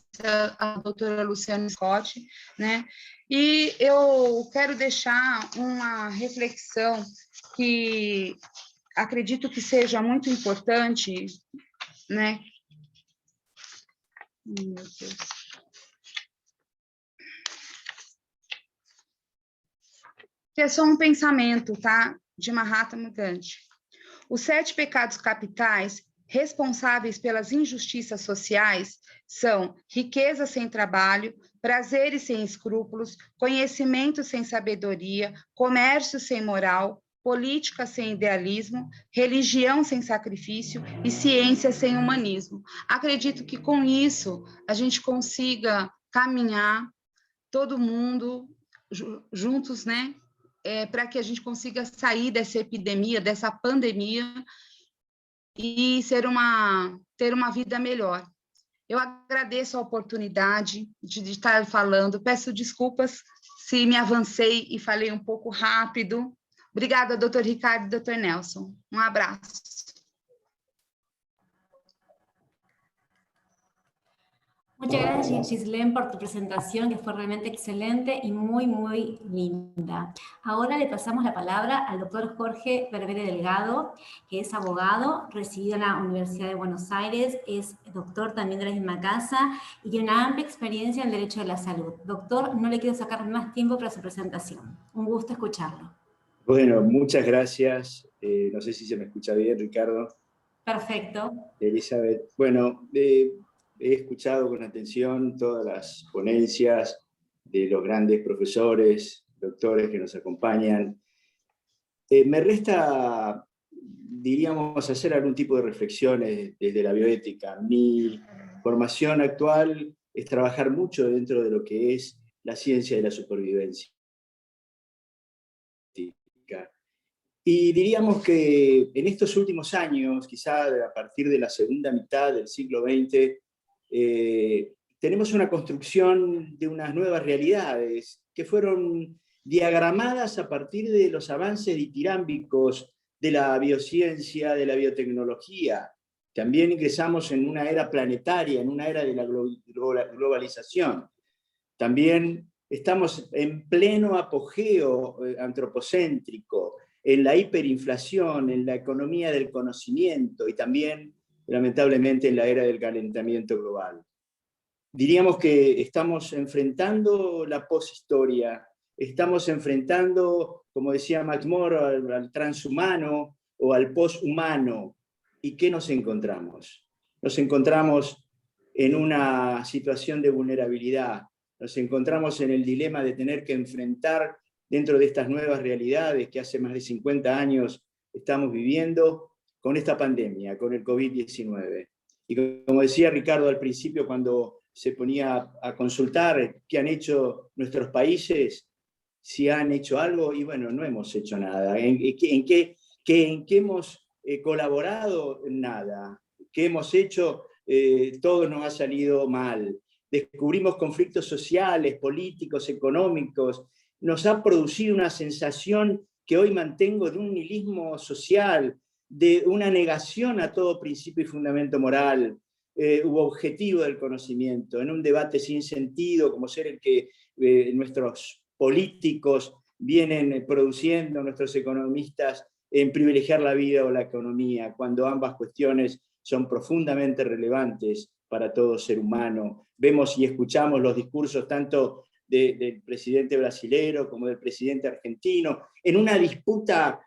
a doutora Luciana Scott, né? E eu quero deixar uma reflexão que acredito que seja muito importante, né? Meu Deus. Que é só um pensamento, tá? De Mahatma Gandhi. Os 7 pecados capitais responsáveis pelas injustiças sociais são riqueza sem trabalho, prazeres sem escrúpulos, conhecimento sem sabedoria, comércio sem moral, política sem idealismo, religião sem sacrifício e ciência sem humanismo. Acredito que com isso a gente consiga caminhar todo mundo juntos, né, para que a gente consiga sair dessa epidemia, dessa pandemia e ter uma vida melhor. Eu agradeço a oportunidade de estar falando, peço desculpas se me avancei e falei um pouco rápido. Obrigada, doutor Ricardo e doutor Nelson. Um abraço. Muchas gracias, Gislén, por tu presentación, que fue realmente excelente y muy, muy linda. Ahora le pasamos la palabra al doctor Jorge Berbere Delgado, que es abogado, residido en la Universidad de Buenos Aires, es doctor también de la misma casa y tiene una amplia experiencia en el derecho de la salud. Doctor, no le quiero sacar más tiempo para su presentación. Un gusto escucharlo. Bueno, muchas gracias. No sé si se me escucha bien, Ricardo. Perfecto. Elizabeth. Bueno, he escuchado con atención todas las ponencias de los grandes profesores, doctores que nos acompañan. Me resta, diríamos, hacer algún tipo de reflexiones desde la bioética. Mi formación actual es trabajar mucho dentro de lo que es la ciencia de la supervivencia. Y diríamos que en estos últimos años, quizá a partir de la segunda mitad del siglo XX, tenemos una construcción de unas nuevas realidades que fueron diagramadas a partir de los avances ditirámbicos de la biociencia, de la biotecnología. También ingresamos en una era planetaria, en una era de la globalización. También estamos en pleno apogeo antropocéntrico, en la hiperinflación, en la economía del conocimiento y también, lamentablemente, en la era del calentamiento global. Diríamos que estamos enfrentando la poshistoria, estamos enfrentando, como decía Max More, al transhumano o al poshumano. ¿Y qué nos encontramos? Nos encontramos en una situación de vulnerabilidad, nos encontramos en el dilema de tener que enfrentar dentro de estas nuevas realidades que hace más de 50 años estamos viviendo con esta pandemia, con el COVID-19. Y como decía Ricardo al principio, cuando se ponía a consultar qué han hecho nuestros países, si han hecho algo, y bueno, no hemos hecho nada. ¿En qué hemos colaborado? Nada. ¿Qué hemos hecho? Todo nos ha salido mal. Descubrimos conflictos sociales, políticos, económicos. Nos ha producido una sensación que hoy mantengo de un nihilismo social, de una negación a todo principio y fundamento moral, u objetivo del conocimiento, en un debate sin sentido, como ser el que nuestros políticos vienen produciendo, nuestros economistas, en privilegiar la vida o la economía, cuando ambas cuestiones son profundamente relevantes para todo ser humano. Vemos y escuchamos los discursos tanto del presidente brasilero como del presidente argentino, en una disputa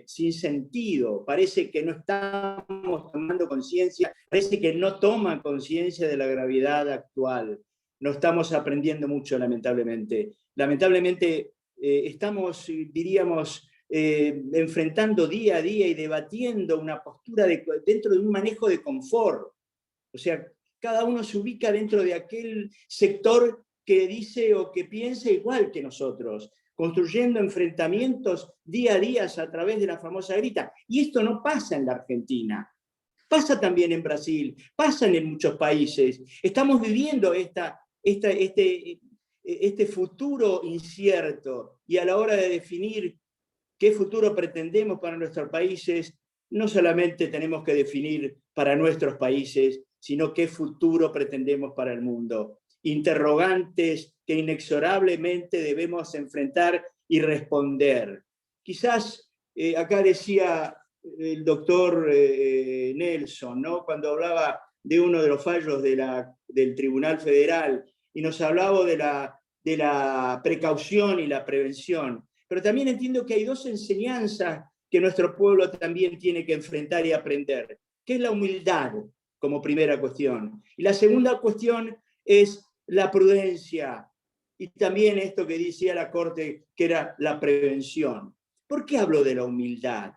sin sentido. Parece que no estamos tomando conciencia, parece que no toman conciencia de la gravedad actual. No estamos aprendiendo mucho, lamentablemente. Lamentablemente estamos, diríamos, enfrentando día a día y debatiendo una postura dentro de un manejo de confort. O sea, cada uno se ubica dentro de aquel sector que dice o que piensa igual que nosotros, construyendo enfrentamientos día a día a través de la famosa grieta. Y esto no pasa en la Argentina, pasa también en Brasil, pasa en muchos países. Estamos viviendo este futuro incierto, y a la hora de definir qué futuro pretendemos para nuestros países, no solamente tenemos que definir para nuestros países, sino qué futuro pretendemos para el mundo. Interrogantes que inexorablemente debemos enfrentar y responder. Quizás acá decía el doctor Nelson, ¿no?, cuando hablaba de uno de los fallos del Tribunal Federal, y nos hablaba de la precaución y la prevención. Pero también entiendo que hay dos enseñanzas que nuestro pueblo también tiene que enfrentar y aprender, que es la humildad como primera cuestión. Y la segunda cuestión es la prudencia, y también esto que decía la Corte, que era la prevención. ¿Por qué hablo de la humildad?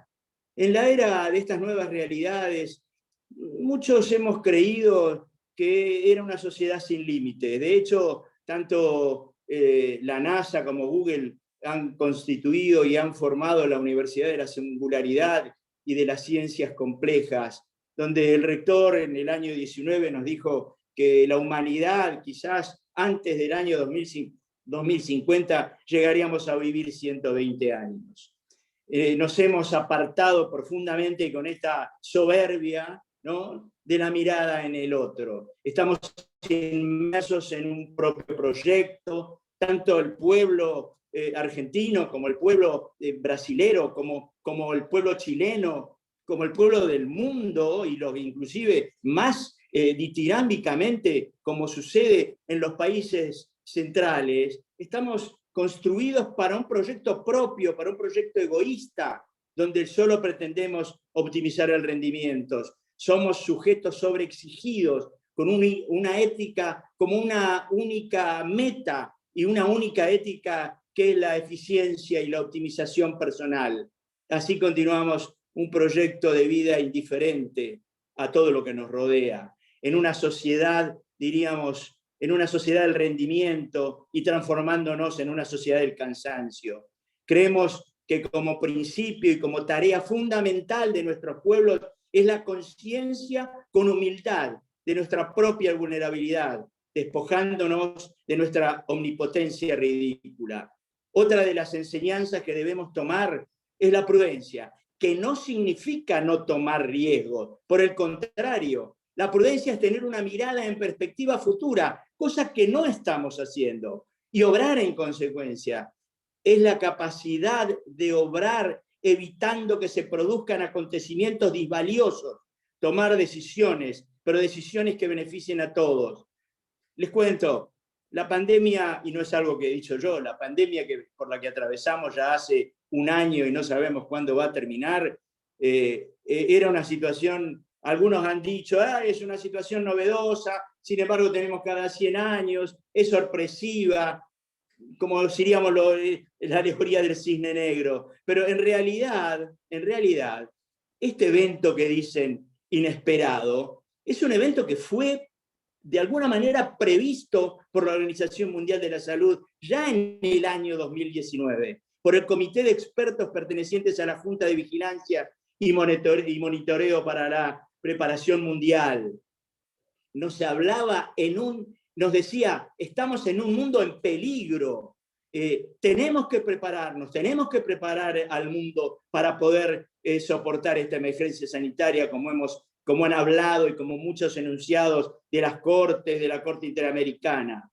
En la era de estas nuevas realidades, muchos hemos creído que era una sociedad sin límites. De hecho, tanto la NASA como Google han constituido y han formado la Universidad de la Singularidad y de las Ciencias Complejas, donde el rector en el año 19 nos dijo que la humanidad, quizás antes del año 2050, llegaríamos a vivir 120 años. Nos hemos apartado profundamente con esta soberbia, ¿no?, de la mirada en el otro. Estamos inmersos en un propio proyecto, tanto el pueblo argentino como el pueblo brasilero, como el pueblo chileno, como el pueblo del mundo, y inclusive más ditirámbicamente, como sucede en los países centrales. Estamos construidos para un proyecto propio, para un proyecto egoísta, donde solo pretendemos optimizar el rendimiento. Somos sujetos sobreexigidos, con una ética como una única meta y una única ética que es la eficiencia y la optimización personal. Así continuamos un proyecto de vida indiferente a todo lo que nos rodea, en una sociedad, diríamos, en una sociedad del rendimiento y transformándonos en una sociedad del cansancio. Creemos que como principio y como tarea fundamental de nuestros pueblos es la conciencia con humildad de nuestra propia vulnerabilidad, despojándonos de nuestra omnipotencia ridícula. Otra de las enseñanzas que debemos tomar es la prudencia, que no significa no tomar riesgos. Por el contrario, la prudencia es tener una mirada en perspectiva futura, cosa que no estamos haciendo, y obrar en consecuencia. Es la capacidad de obrar evitando que se produzcan acontecimientos disvaliosos, tomar decisiones, pero decisiones que beneficien a todos. Les cuento, la pandemia, y no es algo que he dicho yo, la pandemia por la que atravesamos ya hace un año y no sabemos cuándo va a terminar, era una situación, algunos han dicho, es una situación novedosa, sin embargo tenemos cada 100 años, es sorpresiva, como diríamos la alegoría del cisne negro. Pero en realidad, este evento que dicen inesperado, es un evento que fue de alguna manera previsto por la Organización Mundial de la Salud ya en el año 2019, por el Comité de Expertos pertenecientes a la Junta de Vigilancia y Monitoreo para la Preparación Mundial. Nos hablaba nos decía, estamos en un mundo en peligro, tenemos que prepararnos, tenemos que preparar al mundo para poder soportar esta emergencia sanitaria, como han hablado y como muchos enunciados de las Cortes, de la Corte Interamericana.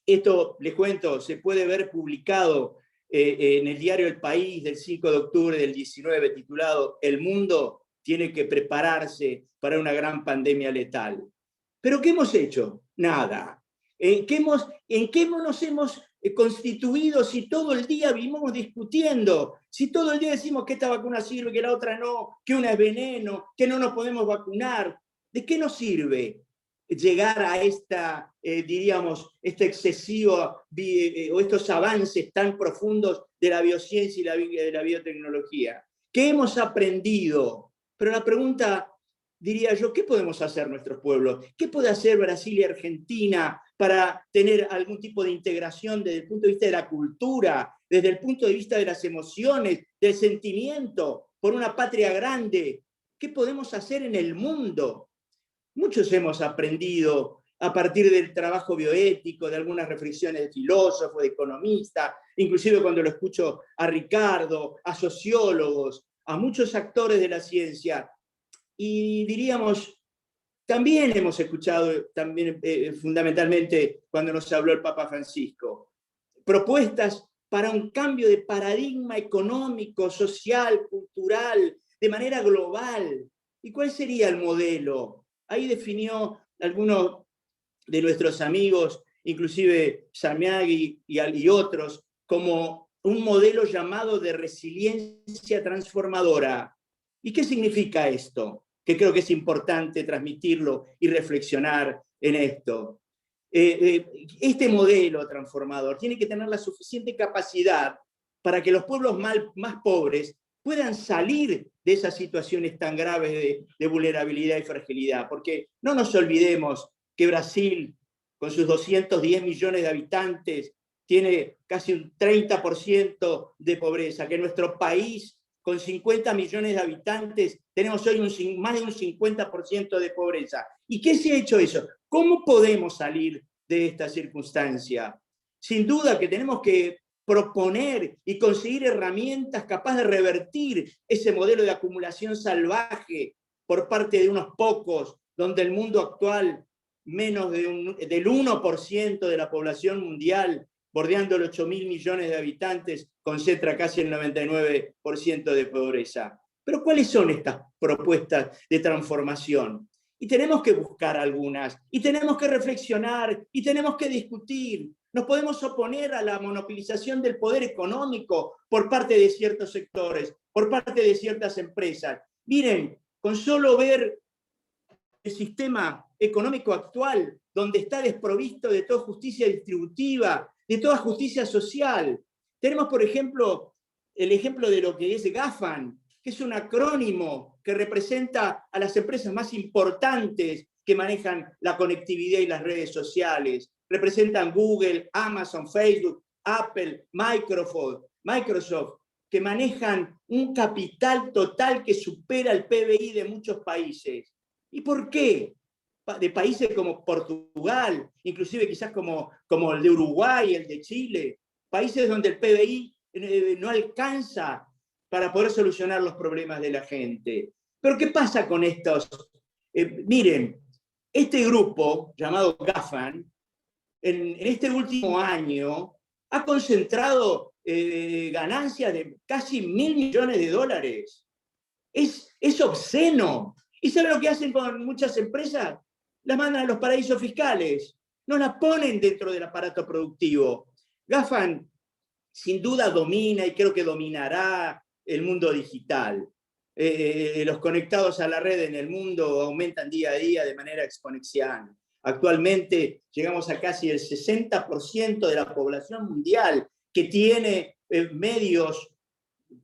Esto, les cuento, se puede ver publicado en el diario El País del 5 de octubre del 19, titulado «El mundo tiene que prepararse para una gran pandemia letal». ¿Pero qué hemos hecho? Nada. ¿En qué nos hemos constituido si todo el día vivimos discutiendo? Si todo el día decimos que esta vacuna sirve, que la otra no, que una es veneno, que no nos podemos vacunar. ¿De qué nos sirve llegar a diríamos, excesivo o estos avances tan profundos de la biociencia y de la biotecnología? ¿Qué hemos aprendido? Pero la pregunta, diría yo, ¿qué podemos hacer nuestros pueblos? ¿Qué puede hacer Brasil y Argentina para tener algún tipo de integración desde el punto de vista de la cultura, desde el punto de vista de las emociones, del sentimiento, por una patria grande? ¿Qué podemos hacer en el mundo? Muchos hemos aprendido a partir del trabajo bioético, de algunas reflexiones de filósofos, de economistas, inclusive cuando lo escucho a Ricardo, a sociólogos, a muchos actores de la ciencia. Y diríamos, también hemos escuchado, fundamentalmente cuando nos habló el Papa Francisco, propuestas para un cambio de paradigma económico, social, cultural, de manera global. ¿Y cuál sería el modelo? Ahí definió algunos de nuestros amigos, inclusive Samiagui y otros, como un modelo llamado de resiliencia transformadora. ¿Y qué significa esto? Que creo que es importante transmitirlo y reflexionar en esto. Este modelo transformador tiene que tener la suficiente capacidad para que los pueblos más pobres puedan salir de esas situaciones tan graves de vulnerabilidad y fragilidad. Porque no nos olvidemos que Brasil, con sus 210 millones de habitantes, tiene casi un 30% de pobreza, que nuestro país, con 50 millones de habitantes, tenemos hoy más de un 50% de pobreza. ¿Y qué se ha hecho eso? ¿Cómo podemos salir de esta circunstancia? Sin duda que tenemos que proponer y conseguir herramientas capaces de revertir ese modelo de acumulación salvaje por parte de unos pocos, donde el mundo actual, menos del 1% de la población mundial, bordeando los 8.000 millones de habitantes, concentra casi el 99% de pobreza. Pero ¿cuáles son estas propuestas de transformación? Y tenemos que buscar algunas, y tenemos que reflexionar, y tenemos que discutir. Nos podemos oponer a la monopolización del poder económico por parte de ciertos sectores, por parte de ciertas empresas. Miren, con solo ver el sistema económico actual, donde está desprovisto de toda justicia distributiva, de toda justicia social. Tenemos, por ejemplo, el ejemplo de lo que es GAFAM, que es un acrónimo que representa a las empresas más importantes que manejan la conectividad y las redes sociales. Representan Google, Amazon, Facebook, Apple, Microsoft, que manejan un capital total que supera el PBI de muchos países. ¿Y por qué? De países como Portugal, inclusive quizás como el de Uruguay, el de Chile, países donde el PBI no alcanza para poder solucionar los problemas de la gente. Pero ¿qué pasa con estos? Miren, este grupo llamado GAFAM, en este último año, ha concentrado ganancias de casi $1.000 millones. Es obsceno. ¿Y saben lo que hacen con muchas empresas? Las mandan a los paraísos fiscales. No las ponen dentro del aparato productivo. GAFAM sin duda domina y creo que dominará el mundo digital. Los conectados a la red en el mundo aumentan día a día de manera exponencial. Actualmente llegamos a casi el 60% de la población mundial que tiene medios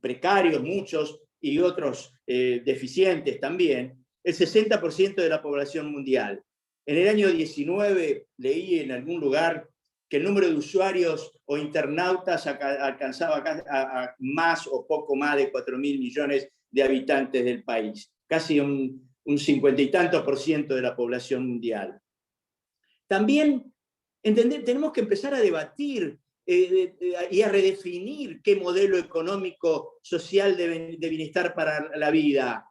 precarios, muchos, y otros deficientes también, el 60% de la población mundial. En el año 19 leí en algún lugar que el número de usuarios o internautas alcanzaba a más o poco más de 4.000 millones de habitantes del país, casi un 50 y tantos % de la población mundial. También tenemos que empezar a debatir y a redefinir qué modelo económico social de bienestar para la vida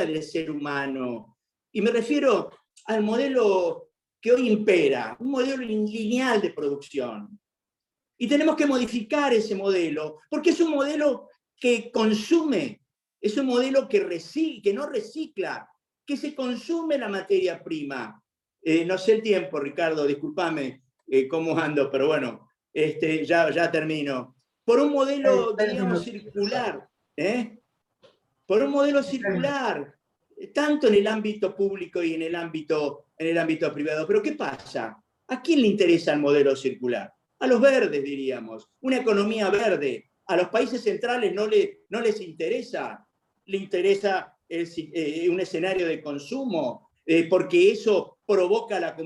del ser humano. Y me refiero al modelo que hoy impera, un modelo lineal de producción. Y tenemos que modificar ese modelo, porque es un modelo que consume, es un modelo que no recicla, que se consume la materia prima. No sé el tiempo, Ricardo, discúlpame cómo ando, pero bueno, ya termino. Por un modelo, digamos, circular, por un modelo circular, tanto en el ámbito público y en el ámbito privado. Pero ¿qué pasa? ¿A quién le interesa el modelo circular? A los verdes, diríamos. Una economía verde. A los países centrales no les interesa. Le interesa un escenario de consumo, porque eso provoca la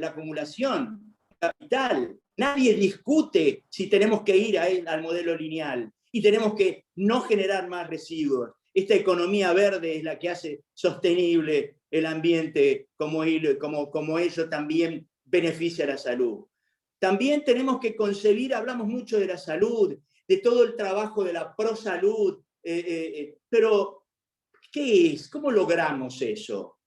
acumulación de capital. Nadie discute si tenemos que ir al modelo lineal y tenemos que no generar más residuos. Esta economía verde es la que hace sostenible el ambiente, como ello también beneficia a la salud. También tenemos que concebir, hablamos mucho de la salud, de todo el trabajo de la prosalud, pero ¿qué es? ¿Cómo logramos eso?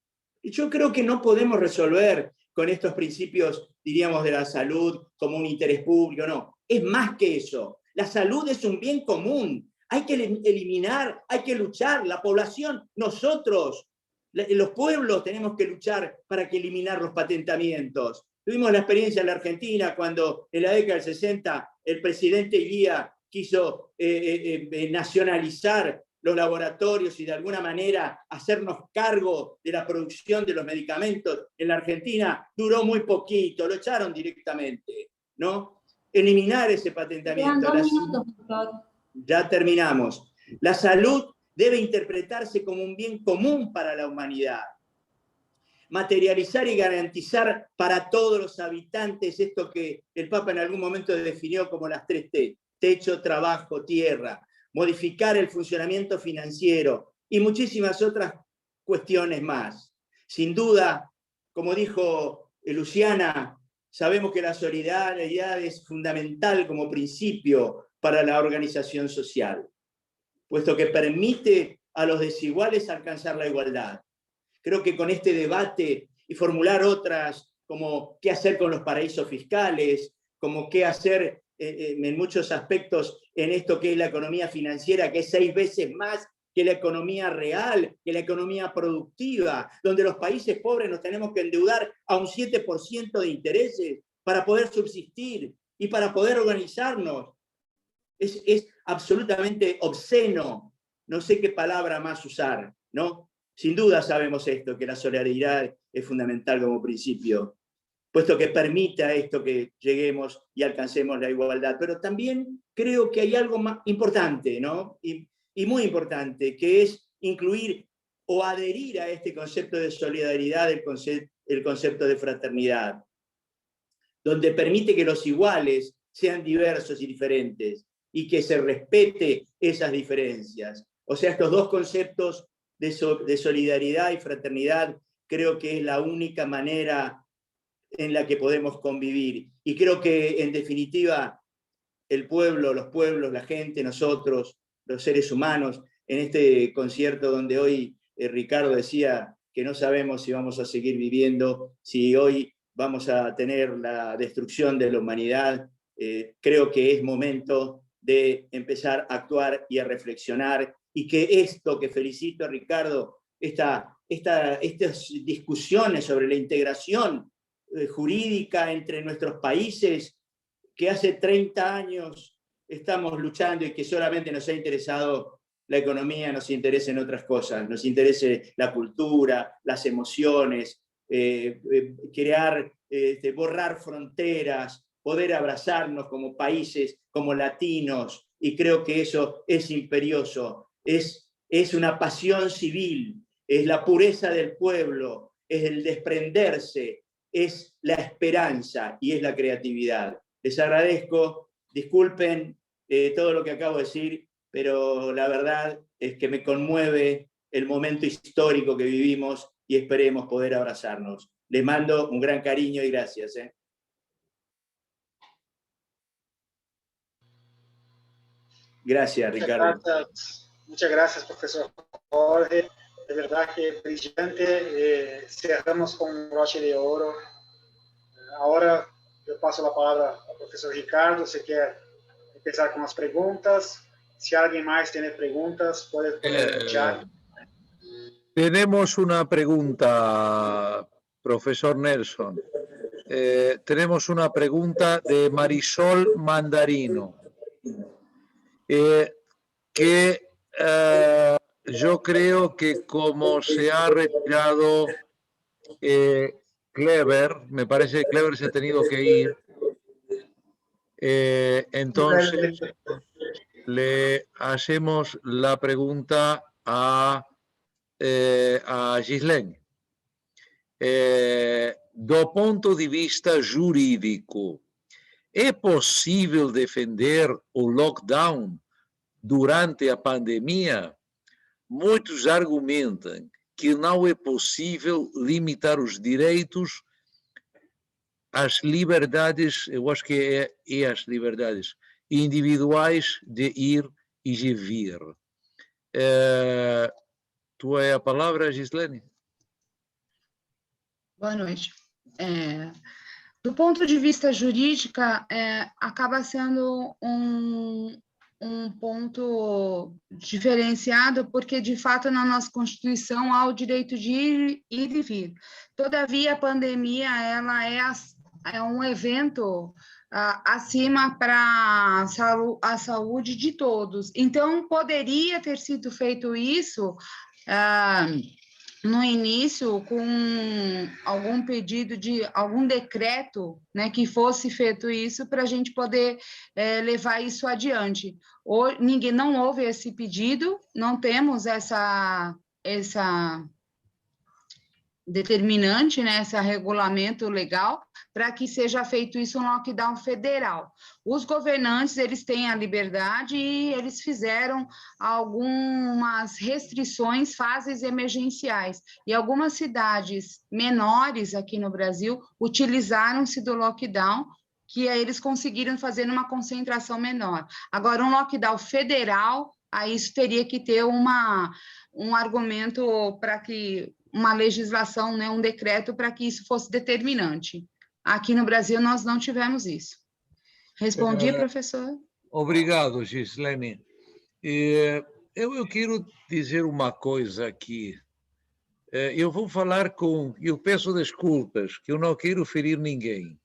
Yo creo que no podemos resolver con estos principios, diríamos, de la salud como un interés público, no. Es más que eso. La salud es un bien común. Hay que eliminar, hay que luchar, la población, nosotros, los pueblos tenemos que luchar para eliminar los patentamientos. Tuvimos la experiencia en la Argentina cuando en la década del 60 el presidente Ilía quiso nacionalizar los laboratorios y de alguna manera hacernos cargo de la producción de los medicamentos. En la Argentina duró muy poquito, lo echaron directamente, ¿no? Eliminar ese patentamiento. Ya terminamos. La salud debe interpretarse como un bien común para la humanidad. Materializar y garantizar para todos los habitantes esto que el Papa en algún momento definió como las 3 T: techo, trabajo, tierra. Modificar el funcionamiento financiero y muchísimas otras cuestiones más. Sin duda, como dijo Luciana, sabemos que la solidaridad es fundamental como principio para la organización social, puesto que permite a los desiguales alcanzar la igualdad. Creo que con este debate y formular otras, como qué hacer con los paraísos fiscales, como qué hacer en muchos aspectos en esto que es la economía financiera, que es 6 veces más que la economía real, que la economía productiva, donde los países pobres nos tenemos que endeudar a un 7% de intereses para poder subsistir y para poder organizarnos. Es absolutamente obsceno. No sé qué palabra más usar, ¿no? Sin duda sabemos esto, que la solidaridad es fundamental como principio, puesto que permite a esto que lleguemos y alcancemos la igualdad. Pero también creo que hay algo más importante, ¿no? Y muy importante, que es incluir o adherir a este concepto de solidaridad el concepto de fraternidad, donde permite que los iguales sean diversos y diferentes y que se respete esas diferencias. O sea, estos dos conceptos de solidaridad y fraternidad creo que es la única manera en la que podemos convivir. Y creo que, en definitiva, el pueblo, los pueblos, la gente, nosotros, los seres humanos, en este concierto donde hoy Ricardo decía que no sabemos si vamos a seguir viviendo, si hoy vamos a tener la destrucción de la humanidad, creo que es momento de empezar a actuar y a reflexionar, y que esto, que felicito a Ricardo, estas discusiones sobre la integración jurídica entre nuestros países, que hace 30 años estamos luchando y que solamente nos ha interesado la economía, nos interesen otras cosas, nos interese la cultura, las emociones, crear, borrar fronteras, poder abrazarnos como países, como latinos, y creo que eso es imperioso, es una pasión civil, es la pureza del pueblo, es el desprenderse, es la esperanza y es la creatividad. Les agradezco, disculpen todo lo que acabo de decir, pero la verdad es que me conmueve el momento histórico que vivimos y esperemos poder abrazarnos. Les mando un gran cariño y gracias. Gracias, Ricardo. Muchas gracias, profesor Jorge. De verdad que brillante. Cerramos con un broche de oro. Ahora yo paso la palabra al profesor Ricardo. Si quiere empezar con las preguntas. Si alguien más tiene preguntas, puede poner en el chat. Tenemos una pregunta, profesor Nelson. Tenemos una pregunta de Marisol Mandarino, que yo creo que como se ha retirado Clever, me parece que Clever se ha tenido que ir, entonces le hacemos la pregunta a Ghislaine. Do ponto de vista jurídico, é possível defender o lockdown durante a pandemia? Muitos argumentam que não é possível limitar os direitos, as liberdades, eu acho que é as liberdades individuais de ir e de vir. Tua é a palavra, Ghislaine? Boa noite. Do ponto de vista jurídico, acaba sendo um ponto diferenciado, porque, de fato, na nossa Constituição há o direito de ir e de vir. Todavia, a pandemia ela é um evento acima para a saúde de todos. Então, poderia ter sido feito isso no início com algum pedido de algum decreto, né, que fosse feito isso para a gente poder levar isso adiante. Ninguém não houve esse pedido, não temos essa determinante, né, esse regulamento legal para que seja feito isso um lockdown federal. Os governantes, eles têm a liberdade e eles fizeram algumas restrições, fases emergenciais, e algumas cidades menores aqui no Brasil utilizaram-se do lockdown, que aí eles conseguiram fazer uma concentração menor. Agora, um lockdown federal, aí isso teria que ter um argumento para que uma legislação, né, um decreto para que isso fosse determinante. Aqui no Brasil nós não tivemos isso. Respondi, professor? Obrigado, Gislene. Eu quero dizer uma coisa aqui. Eu vou falar com... Eu peço desculpas, que eu não quero ferir ninguém.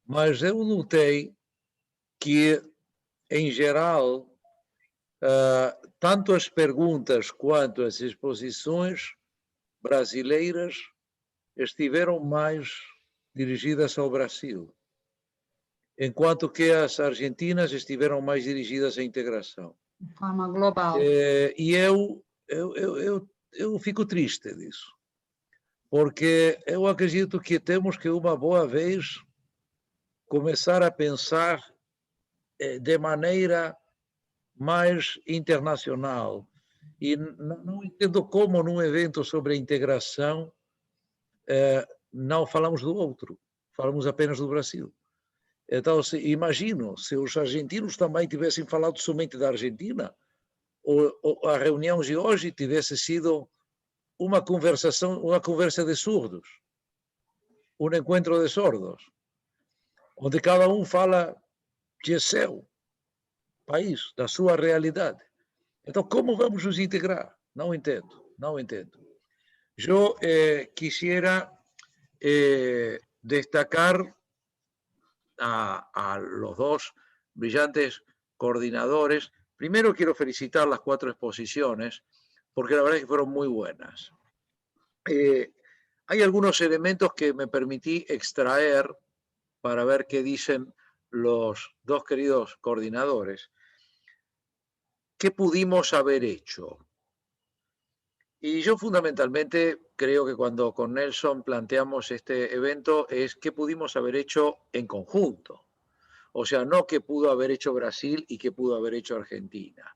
Mas eu notei que, em geral, tanto as perguntas quanto as exposições brasileiras estiveram mais dirigidas ao Brasil, enquanto que as argentinas estiveram mais dirigidas à integração. De forma global. E eu fico triste disso, porque eu acredito que temos que, uma boa vez, começar a pensar de maneira mais internacional. E não entendo como, num evento sobre a integração, não falamos do outro, falamos apenas do Brasil. Então, imagino, se os argentinos também tivessem falado somente da Argentina, ou a reunião de hoje tivesse sido uma conversa de surdos, um encontro de sordos, onde cada um fala de seu país, da sua realidade. Então, como vamos nos integrar? Não entendo, não entendo. Eu quisiera destacar a los dos brillantes coordinadores. Primero quiero felicitar las 4 exposiciones, porque la verdad es que fueron muy buenas. Hay algunos elementos que me permití extraer para ver qué dicen los dos queridos coordinadores. ¿Qué pudimos haber hecho? Y yo fundamentalmente creo que cuando con Nelson planteamos este evento es qué pudimos haber hecho en conjunto. O sea, no qué pudo haber hecho Brasil y qué pudo haber hecho Argentina,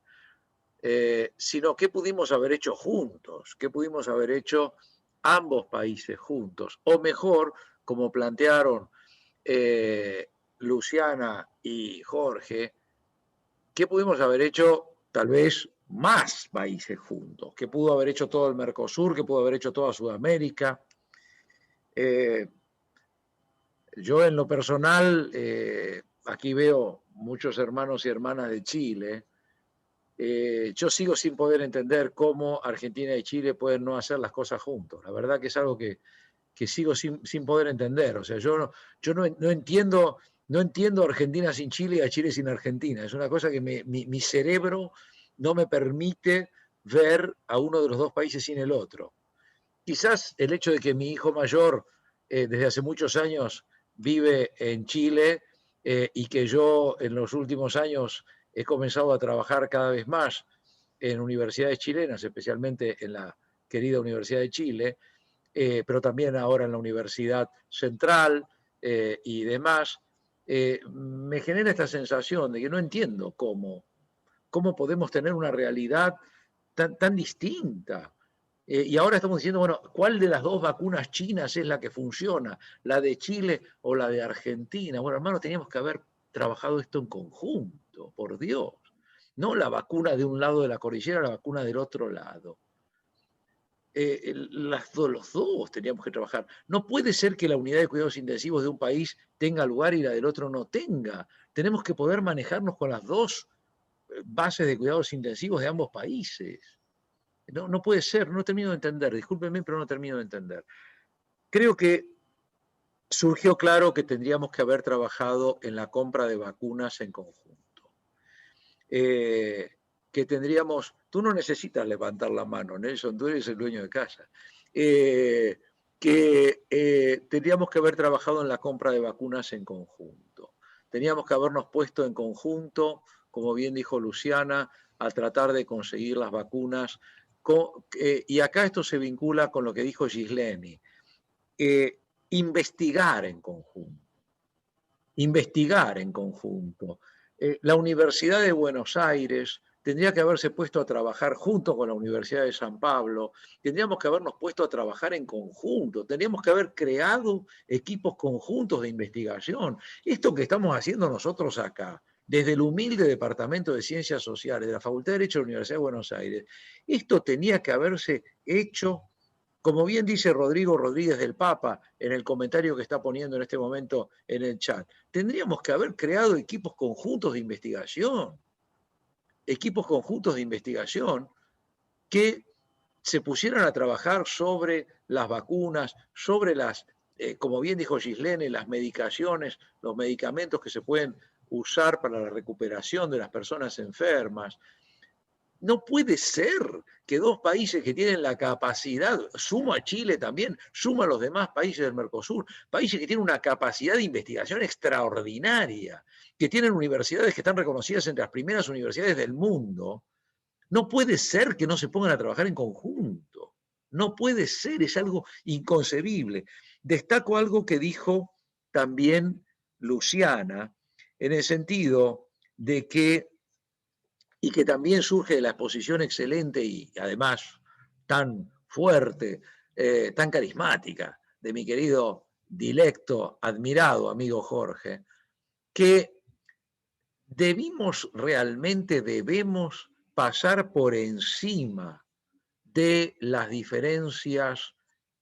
sino qué pudimos haber hecho juntos, qué pudimos haber hecho ambos países juntos. O mejor, como plantearon Luciana y Jorge, qué pudimos haber hecho tal vez más países juntos, que pudo haber hecho todo el Mercosur, que pudo haber hecho toda Sudamérica. Yo en lo personal, aquí veo muchos hermanos y hermanas de Chile. Yo sigo sin poder entender cómo Argentina y Chile pueden no hacer las cosas juntos. La verdad que es algo que sigo sin poder entender. O sea, yo no entiendo Argentina sin Chile y a Chile sin Argentina. Es una cosa que mi cerebro no me permite ver a uno de los dos países sin el otro. Quizás el hecho de que mi hijo mayor desde hace muchos años vive en Chile y que yo en los últimos años he comenzado a trabajar cada vez más en universidades chilenas, especialmente en la querida Universidad de Chile, pero también ahora en la Universidad Central y demás, me genera esta sensación de que no entiendo cómo podemos tener una realidad tan distinta. Y ahora estamos diciendo, bueno, ¿cuál de las dos vacunas chinas es la que funciona? ¿La de Chile o la de Argentina? Bueno, hermano, teníamos que haber trabajado esto en conjunto, por Dios. No la vacuna de un lado de la cordillera, la vacuna del otro lado. Los dos teníamos que trabajar. No puede ser que la unidad de cuidados intensivos de un país tenga lugar y la del otro no tenga. Tenemos que poder manejarnos con las dos bases de cuidados intensivos de ambos países. No puede ser, no termino de entender, discúlpenme, pero no termino de entender. Creo que surgió claro que tendríamos que haber trabajado en la compra de vacunas en conjunto. Que que tendríamos, tú no necesitas levantar la mano, Nelson, tú eres el dueño de casa, tendríamos que haber trabajado en la compra de vacunas en conjunto. Teníamos que habernos puesto en conjunto, como bien dijo Luciana, a tratar de conseguir las vacunas. Y acá esto se vincula con lo que dijo Gisleni. Investigar en conjunto. Investigar en conjunto. La Universidad de Buenos Aires tendría que haberse puesto a trabajar junto con la Universidad de San Pablo, tendríamos que habernos puesto a trabajar en conjunto, tendríamos que haber creado equipos conjuntos de investigación. Esto que estamos haciendo nosotros acá, desde el humilde Departamento de Ciencias Sociales de la Facultad de Derecho de la Universidad de Buenos Aires, esto tenía que haberse hecho, como bien dice Rodrigo Rodríguez del Papa en el comentario que está poniendo en este momento en el chat. Tendríamos que haber creado equipos conjuntos de investigación que se pusieran a trabajar sobre las vacunas, sobre las, como bien dijo Gislene, las medicaciones, los medicamentos que se pueden usar para la recuperación de las personas enfermas. No puede ser que dos países que tienen la capacidad, sumo a Chile también, sumo a los demás países del Mercosur, países que tienen una capacidad de investigación extraordinaria, que tienen universidades que están reconocidas entre las primeras universidades del mundo, no puede ser que no se pongan a trabajar en conjunto. No puede ser, es algo inconcebible. Destaco algo que dijo también Luciana, en el sentido de que, y que también surge de la exposición excelente y además tan fuerte, tan carismática de mi querido, dilecto, admirado amigo Jorge, que debemos pasar por encima de las diferencias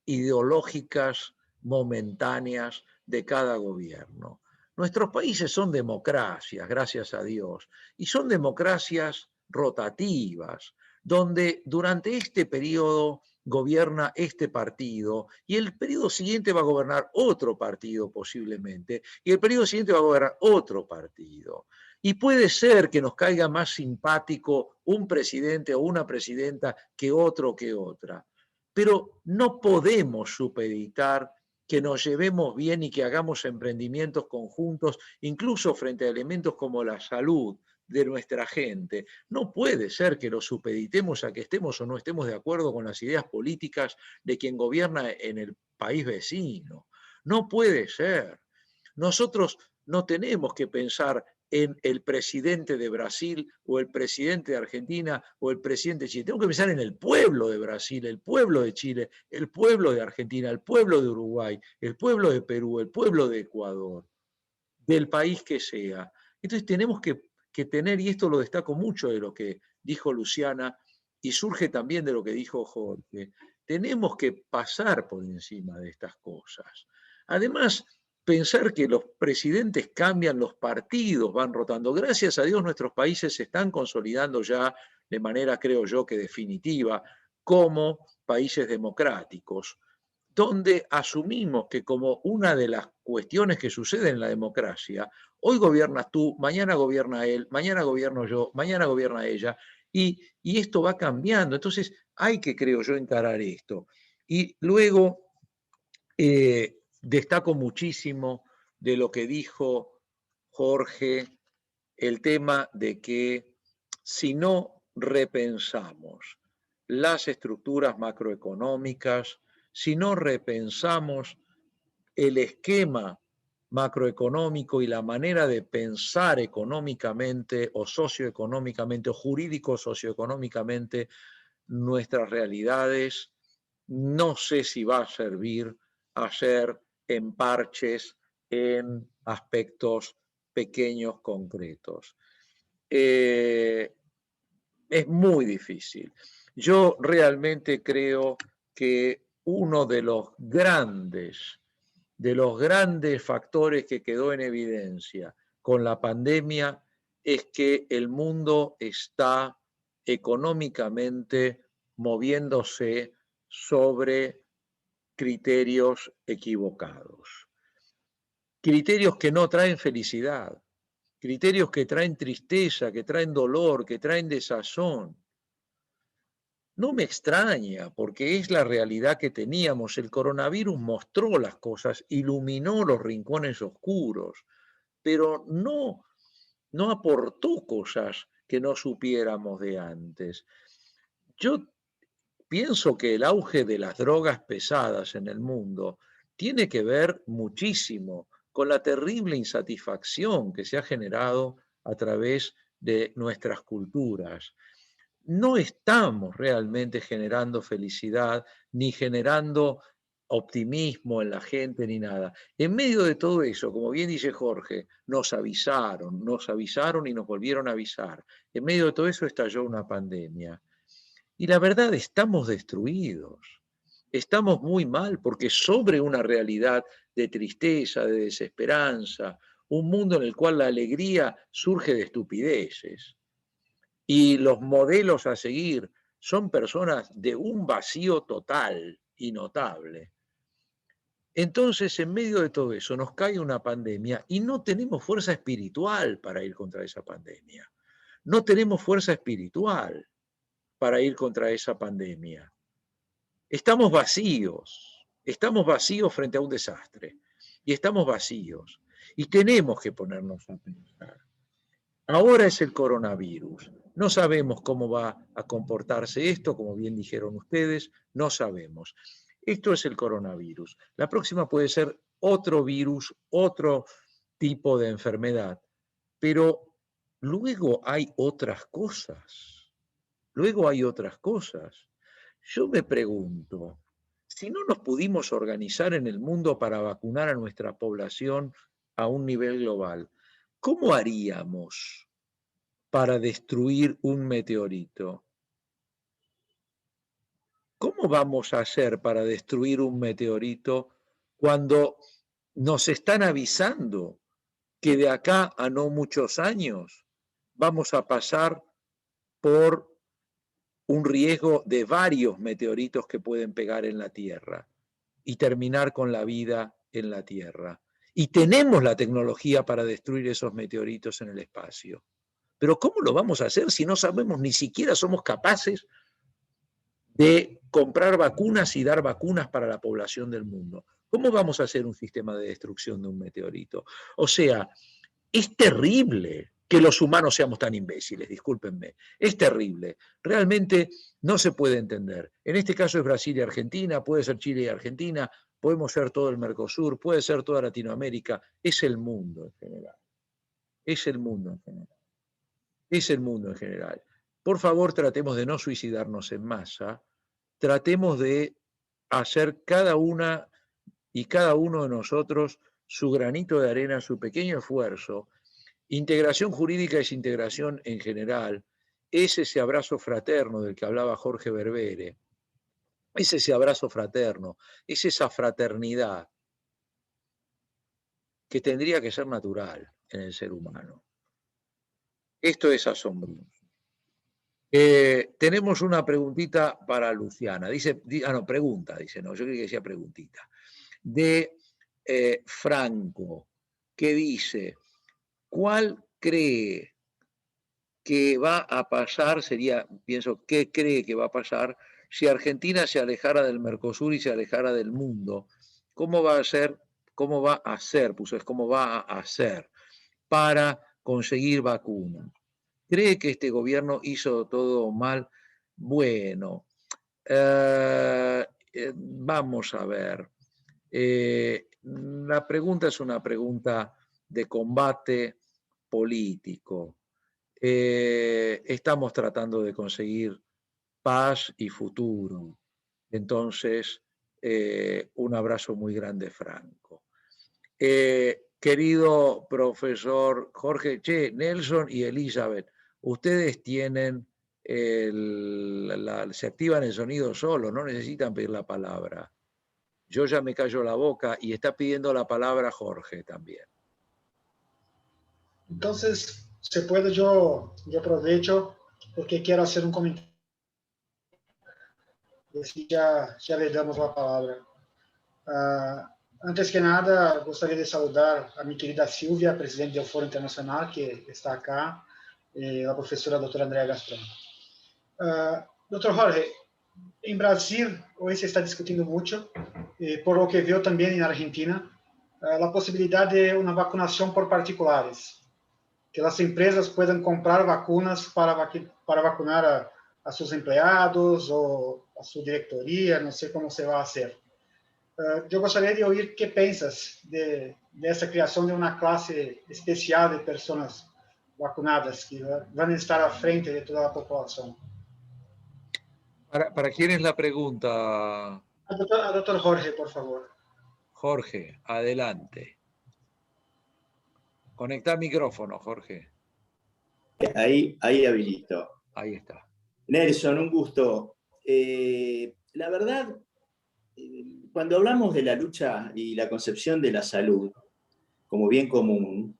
ideológicas momentáneas de cada gobierno. Nuestros países son democracias, gracias a Dios, y son democracias rotativas, donde durante este periodo gobierna este partido y el periodo siguiente va a gobernar otro partido posiblemente, y el periodo siguiente va a gobernar otro partido. Y puede ser que nos caiga más simpático un presidente o una presidenta que otro o que otra, pero no podemos supeditar que nos llevemos bien y que hagamos emprendimientos conjuntos, incluso frente a elementos como la salud de nuestra gente. No puede ser que lo supeditemos a que estemos o no estemos de acuerdo con las ideas políticas de quien gobierna en el país vecino. No puede ser. Nosotros no tenemos que pensar en el presidente de Brasil o el presidente de Argentina o el presidente de Chile. Tengo que pensar en el pueblo de Brasil, el pueblo de Chile, el pueblo de Argentina, el pueblo de Uruguay, el pueblo de Perú, el pueblo de Ecuador, del país que sea. Entonces tenemos que tener, y esto lo destaco mucho de lo que dijo Luciana y surge también de lo que dijo Jorge, tenemos que pasar por encima de estas cosas. Además, pensar que los presidentes cambian, los partidos van rotando. Gracias a Dios nuestros países se están consolidando ya de manera, creo yo, que definitiva, como países democráticos, donde asumimos que como una de las cuestiones que suceden en la democracia, hoy gobiernas tú, mañana gobierna él, mañana gobierno yo, mañana gobierna ella, y esto va cambiando. Entonces hay que, creo yo, encarar esto. Y luego destaco muchísimo de lo que dijo Jorge, el tema de que si no repensamos las estructuras macroeconómicas, si no repensamos el esquema macroeconómico y la manera de pensar económicamente o socioeconómicamente o jurídico-socioeconómicamente nuestras realidades, no sé si va a servir hacer en parches, en aspectos pequeños, concretos. Es muy difícil. Yo realmente creo que uno de los grandes factores que quedó en evidencia con la pandemia es que el mundo está económicamente moviéndose sobre criterios equivocados. Criterios que no traen felicidad, criterios que traen tristeza, que traen dolor, que traen desazón. No me extraña, porque es la realidad que teníamos. El coronavirus mostró las cosas, iluminó los rincones oscuros, pero no aportó cosas que no supiéramos de antes. Yo pienso que el auge de las drogas pesadas en el mundo tiene que ver muchísimo con la terrible insatisfacción que se ha generado a través de nuestras culturas. No estamos realmente generando felicidad ni generando optimismo en la gente ni nada. En medio de todo eso, como bien dice Jorge, nos avisaron y nos volvieron a avisar. En medio de todo eso estalló una pandemia. Y la verdad, estamos destruidos. Estamos muy mal porque sobre una realidad de tristeza, de desesperanza, un mundo en el cual la alegría surge de estupideces y los modelos a seguir son personas de un vacío total y notable. Entonces, en medio de todo eso, nos cae una pandemia y no tenemos fuerza espiritual para ir contra esa pandemia. No tenemos fuerza espiritual para ir contra esa pandemia. Estamos vacíos frente a un desastre y estamos vacíos y tenemos que ponernos a pensar. Ahora es el coronavirus. No sabemos cómo va a comportarse esto, como bien dijeron ustedes, no sabemos. Esto es el coronavirus. La próxima puede ser otro virus, otro tipo de enfermedad, pero luego hay otras cosas. Luego hay otras cosas. Yo me pregunto, si no nos pudimos organizar en el mundo para vacunar a nuestra población a un nivel global, ¿cómo haríamos para destruir un meteorito? ¿Cómo vamos a hacer para destruir un meteorito cuando nos están avisando que de acá a no muchos años vamos a pasar por un riesgo de varios meteoritos que pueden pegar en la Tierra y terminar con la vida en la Tierra? Y tenemos la tecnología para destruir esos meteoritos en el espacio. Pero ¿cómo lo vamos a hacer si no sabemos, ni siquiera somos capaces de comprar vacunas y dar vacunas para la población del mundo? ¿Cómo vamos a hacer un sistema de destrucción de un meteorito? O sea, es terrible que los humanos seamos tan imbéciles, discúlpenme, es terrible. Realmente no se puede entender. En este caso es Brasil y Argentina, puede ser Chile y Argentina, podemos ser todo el Mercosur, puede ser toda Latinoamérica, es el mundo en general. Es el mundo en general. Es el mundo en general. Por favor, tratemos de no suicidarnos en masa, tratemos de hacer cada una y cada uno de nosotros su granito de arena, su pequeño esfuerzo. Integración jurídica es integración en general, es ese abrazo fraterno del que hablaba Jorge Berbere, es ese abrazo fraterno, es esa fraternidad que tendría que ser natural en el ser humano. Esto es asombroso. Tenemos una preguntita para Luciana. Pregunta, dice, no, yo creo que decía preguntita. De Franco, que dice, ¿cuál cree que va a pasar? Pienso, ¿qué cree que va a pasar si Argentina se alejara del Mercosur y se alejara del mundo? ¿Cómo va a hacer para conseguir vacunas? ¿Cree que este gobierno hizo todo mal? Bueno, vamos a ver. La pregunta es una pregunta de combate político. Estamos tratando de conseguir paz y futuro. Entonces, un abrazo muy grande, Franco. Querido profesor Jorge, Nelson y Elizabeth, ustedes tienen, se activan el sonido solo, no necesitan pedir la palabra. Yo ya me callo la boca y está pidiendo la palabra Jorge también. Entonces, se puede, yo aprovecho porque quiero hacer un comentario. Y así ya le damos la palabra. Antes que nada, gostaria de saludar a minha querida Silvia, presidente do Fórum Internacional, que está acá, a professora doutora Andrea Gastrão. Doutor Jorge, em Brasil, hoje se está discutindo muito, por lo que viu também na Argentina, a possibilidade de uma vacunação por particulares, que as empresas possam comprar vacunas para vacunar a seus empregados ou a sua diretoria, não sei como se vai fazer. Eu gostaria de ouvir o que pensas dessa criação de uma classe especial de pessoas vacunadas que vão estar à frente de toda a população. ¿Para quién es la pregunta? A doutor Jorge, por favor. Jorge, adelante. Conecta micrófono, Jorge. Ahí habilito. Ahí está. Nelson, un gusto. La verdad, cuando hablamos de la lucha y la concepción de la salud como bien común,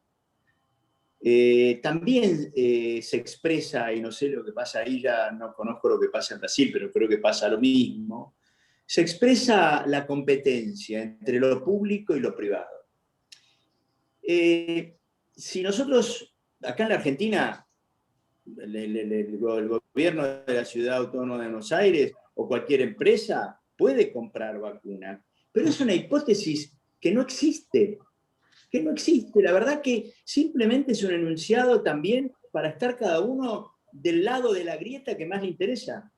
también se expresa, y no sé lo que pasa ahí, ya no conozco lo que pasa en Brasil, pero creo que pasa lo mismo, se expresa la competencia entre lo público y lo privado. Si nosotros, acá en la Argentina, el gobierno de la Ciudad Autónoma de Buenos Aires o cualquier empresa puede comprar vacuna, pero es una hipótesis que no existe. La verdad que simplemente es un enunciado también para estar cada uno del lado de la grieta que más le interesa.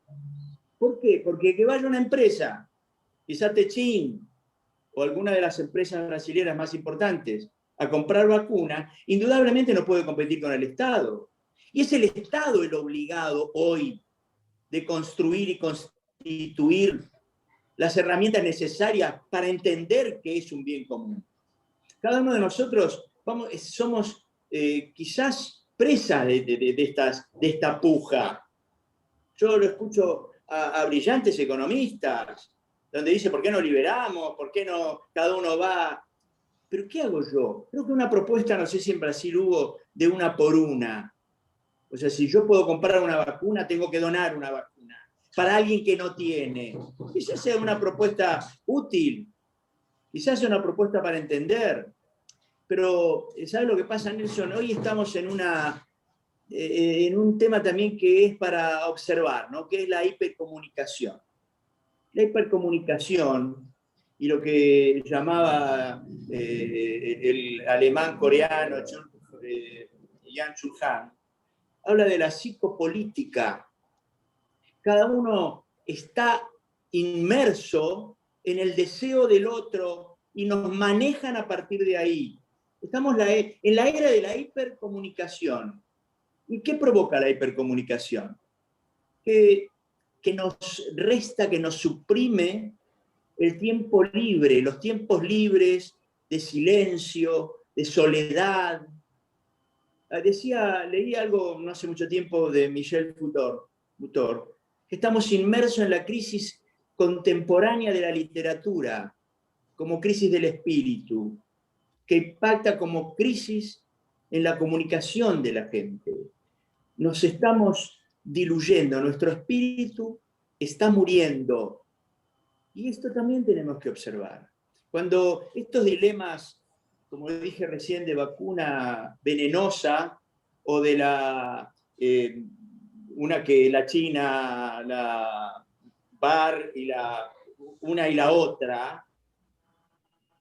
¿Por qué? Porque que vaya una empresa, quizá Techin o alguna de las empresas brasileñas más importantes, a comprar vacuna, indudablemente no puede competir con el Estado. Y es el Estado el obligado hoy de construir y constituir las herramientas necesarias para entender que es un bien común. Cada uno de nosotros somos quizás presas de esta puja. Yo lo escucho a brillantes economistas, donde dice, ¿por qué no liberamos? ¿Por qué no cada uno va? ¿Pero qué hago yo? Creo que una propuesta, no sé si en Brasil hubo, de una por una. O sea, si yo puedo comprar una vacuna, tengo que donar una vacuna para alguien que no tiene. Quizás sea una propuesta útil, quizás sea una propuesta para entender. Pero, ¿sabes lo que pasa, Nelson? Hoy estamos en un tema también que es para observar, ¿no? Que es la hipercomunicación. La hipercomunicación, y lo que llamaba el alemán coreano Yang Chul Han, habla de la psicopolítica. Cada uno está inmerso en el deseo del otro y nos manejan a partir de ahí. Estamos en la era de la hipercomunicación. ¿Y qué provoca la hipercomunicación? Que nos resta, que nos suprime el tiempo libre, los tiempos libres de silencio, de soledad. Leí algo no hace mucho tiempo de Michel Foucault, que estamos inmersos en la crisis contemporánea de la literatura, como crisis del espíritu, que impacta como crisis en la comunicación de la gente. Nos estamos diluyendo, nuestro espíritu está muriendo. Y esto también tenemos que observar. Cuando estos dilemas, como dije recién, de vacuna venenosa o de una que la China, la VAR y una y la otra,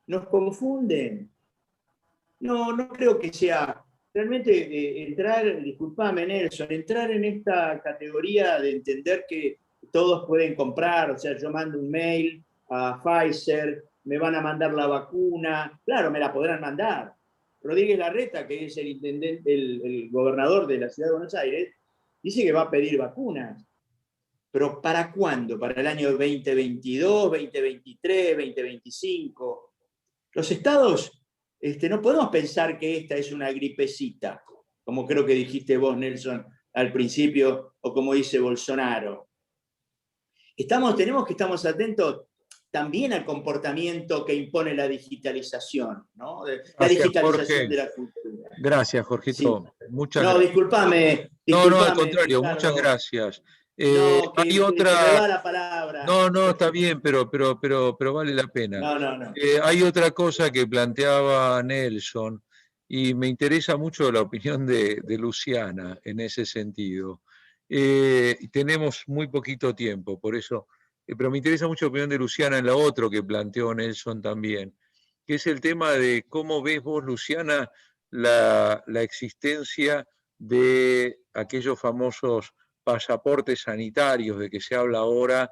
nos confunden. No creo que sea realmente disculpame Nelson, entrar en esta categoría de entender que todos pueden comprar, o sea, yo mando un mail a Pfizer, me van a mandar la vacuna, claro, me la podrán mandar. Rodríguez Larreta, que es el gobernador de la Ciudad de Buenos Aires, dice que va a pedir vacunas. ¿Pero para cuándo? ¿Para el año 2022, 2023, 2025? Los estados, no podemos pensar que esta es una gripecita, como creo que dijiste vos, Nelson, al principio, o como dice Bolsonaro. Tenemos que estar atentos también al comportamiento que impone la digitalización, ¿no? La digitalización Jorge. De la cultura. Gracias, Jorgito. Sí. Muchas gracias. Discúlpame. No, al contrario, Ricardo. muchas gracias. No, que Hay me otra... da la palabra. No, está bien, pero vale la pena. No. Hay otra cosa que planteaba Nelson y me interesa mucho la opinión de Luciana en ese sentido. Tenemos muy poquito tiempo, por eso, pero me interesa mucho la opinión de Luciana en la otra que planteó Nelson también, que es el tema de cómo ves vos, Luciana, la existencia de aquellos famosos pasaportes sanitarios de que se habla ahora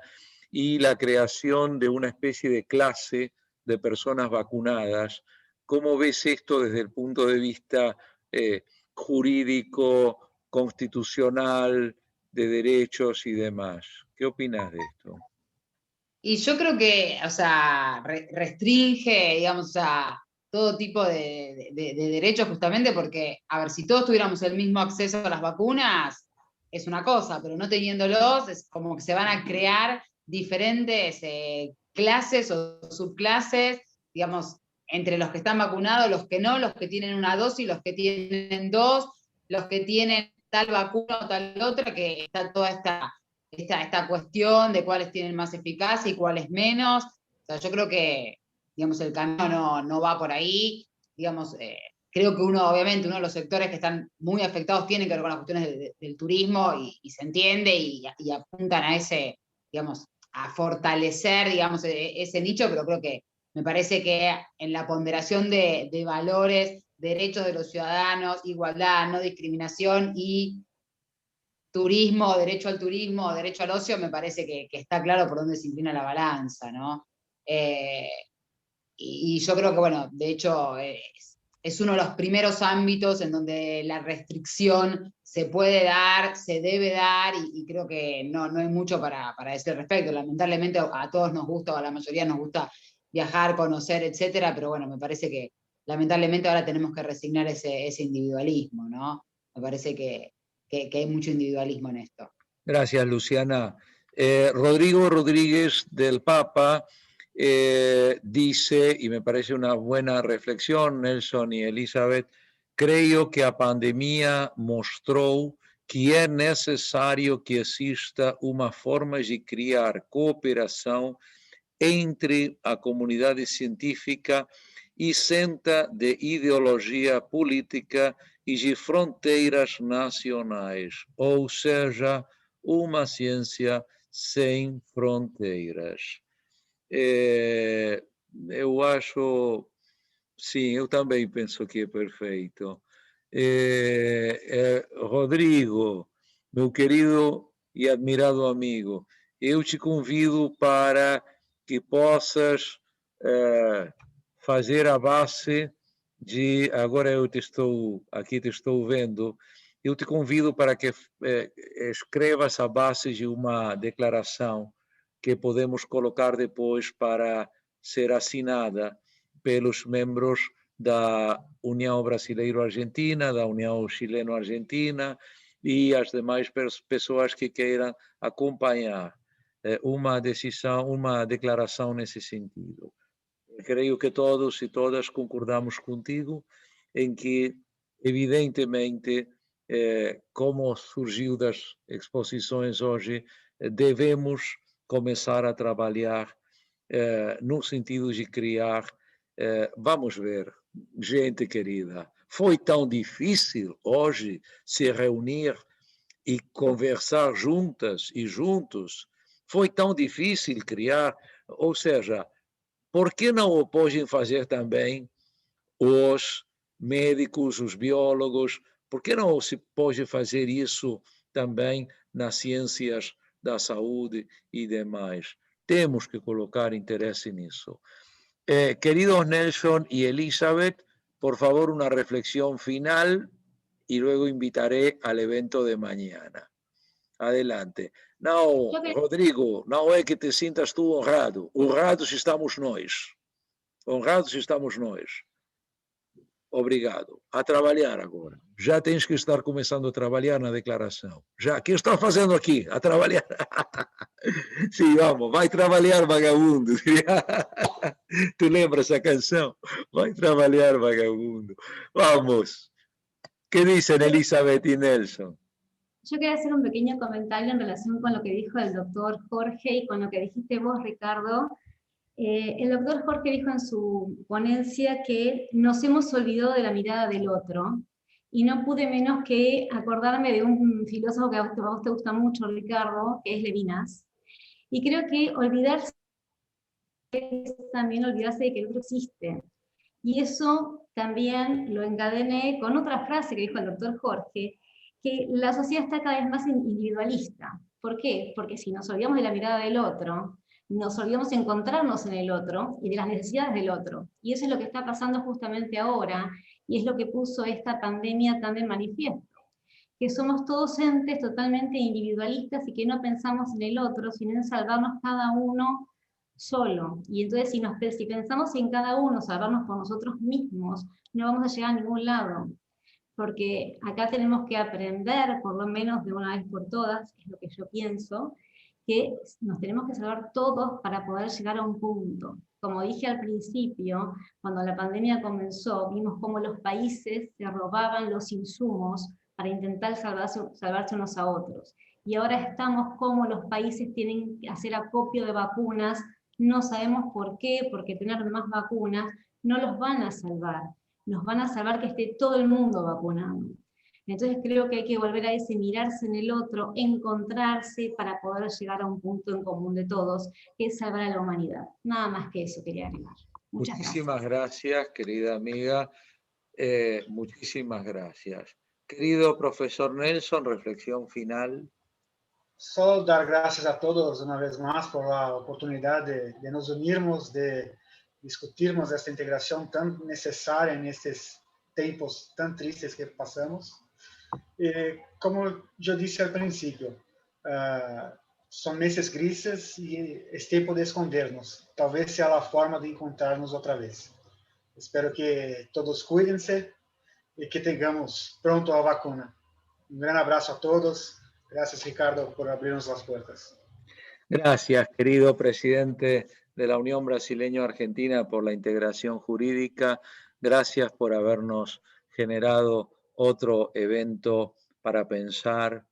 y la creación de una especie de clase de personas vacunadas. ¿Cómo ves esto desde el punto de vista jurídico, constitucional, de derechos y demás? ¿Qué opinas de esto? Y yo creo que, o sea, restringe, digamos, o sea, todo tipo de derechos justamente porque, a ver, si todos tuviéramos el mismo acceso a las vacunas, es una cosa, pero no teniéndolos, es como que se van a crear diferentes clases o subclases, digamos, entre los que están vacunados, los que no, los que tienen una dosis, los que tienen dos, los que tienen tal vacuna o tal otra, que está toda esta cuestión de cuáles tienen más eficacia y cuáles menos. O sea, yo creo que, digamos, el camino no va por ahí. Digamos, creo que obviamente, uno de los sectores que están muy afectados tiene que ver con las cuestiones del turismo y se entiende y apuntan a ese, digamos, a fortalecer, digamos, ese nicho, pero creo que me parece que en la ponderación de valores, derechos de los ciudadanos, igualdad, no discriminación y turismo, derecho al turismo, derecho al ocio, me parece que está claro por dónde se inclina la balanza, ¿no? Y yo creo que, bueno, de hecho, es uno de los primeros ámbitos en donde la restricción se puede dar, se debe dar, y creo que no hay mucho para decir al respecto. Lamentablemente a todos nos gusta, o a la mayoría nos gusta viajar, conocer, etcétera, pero bueno, me parece que lamentablemente ahora tenemos que resignar ese individualismo, ¿no? Me parece que hay mucho individualismo en esto. Gracias, Luciana. Rodrigo Rodríguez del Papa dice, y me parece una buena reflexión, Nelson y Elizabeth, creio que a pandemia mostrou que é necessário que exista uma forma de criar cooperação entre a comunidade científica isenta de ideologia política e de fronteiras nacionais, ou seja, uma ciência sem fronteiras. Eu acho, sim, eu também penso que é perfeito. Rodrigo, meu querido e admirado amigo, eu te convido para que possas fazer a base de, agora eu te estou vendo, eu te convido para que escrevas a base de uma declaração que podemos colocar depois para ser assinada pelos membros da União Brasileiro-Argentina, da União Chileno-Argentina e as demais pessoas que queiram acompanhar uma decisão, uma declaração nesse sentido. Creio que todos e todas concordamos contigo em que, evidentemente, como surgiu das exposições hoje, devemos começar a trabalhar no sentido de criar, vamos ver, gente querida, foi tão difícil hoje se reunir e conversar juntas e juntos, foi tão difícil criar, ou seja, por que não o podem fazer também os médicos, os biólogos? Por que não se pode fazer isso também nas ciências da saúde e demais? Temos que colocar interesse nisso. Queridos Nelson y Elizabeth, por favor, una reflexión final y luego invitaré al evento de mañana. Adelante. Não, Rodrigo, não é que te sintas tu honrado. Honrados estamos nós. Honrados estamos nós. Obrigado. A trabalhar agora. Já tens que estar começando a trabalhar na declaração. Já. O que está fazendo aqui? A trabalhar. Sim, vamos. Vai trabalhar, vagabundo. Tu lembra essa canção? Vai trabalhar, vagabundo. Vamos. ¿Qué dicen Elizabeth y Nelson? Yo quería hacer un pequeño comentario en relación con lo que dijo el doctor Jorge y con lo que dijiste vos, Ricardo. El doctor Jorge dijo en su ponencia que nos hemos olvidado de la mirada del otro, y no pude menos que acordarme de un filósofo que a vos te gusta mucho, Ricardo, que es Levinas, y creo que olvidarse es también olvidarse de que el otro existe. Y eso también lo encadené con otra frase que dijo el doctor Jorge, que la sociedad está cada vez más individualista. ¿Por qué? Porque si nos olvidamos de la mirada del otro, nos olvidamos de encontrarnos en el otro y de las necesidades del otro. Y eso es lo que está pasando justamente ahora, y es lo que puso esta pandemia tan de manifiesto. Que somos todos entes totalmente individualistas y que no pensamos en el otro, sino en salvarnos cada uno solo. Y entonces si pensamos en cada uno, salvarnos por nosotros mismos, no vamos a llegar a ningún lado. Porque acá tenemos que aprender, por lo menos de una vez por todas, es lo que yo pienso, que nos tenemos que salvar todos para poder llegar a un punto. Como dije al principio, cuando la pandemia comenzó, vimos cómo los países se robaban los insumos para intentar salvarse unos a otros. Y ahora estamos como los países tienen que hacer acopio de vacunas, no sabemos por qué, porque tener más vacunas no los van a salvar. Nos van a salvar que esté todo el mundo vacunado. Entonces creo que hay que volver a ese mirarse en el otro, encontrarse para poder llegar a un punto en común de todos, que es salvar a la humanidad. Nada más que eso quería agregar. Muchísimas gracias, querida amiga. Muchísimas gracias. Querido profesor Nelson, reflexión final. Solo dar gracias a todos una vez más por la oportunidad de nos unirnos, de discutirmos esta integración tan necesaria en estos tiempos tan tristes que pasamos. Como yo dije al principio, son meses grises y es tiempo de escondernos. Tal vez sea la forma de encontrarnos otra vez. Espero que todos cuídense y que tengamos pronto la vacuna. Un gran abrazo a todos. Gracias, Ricardo, por abrirnos las puertas. Gracias, querido presidente de la Unión Brasileño-Argentina, por la integración jurídica. Gracias por habernos generado otro evento para pensar.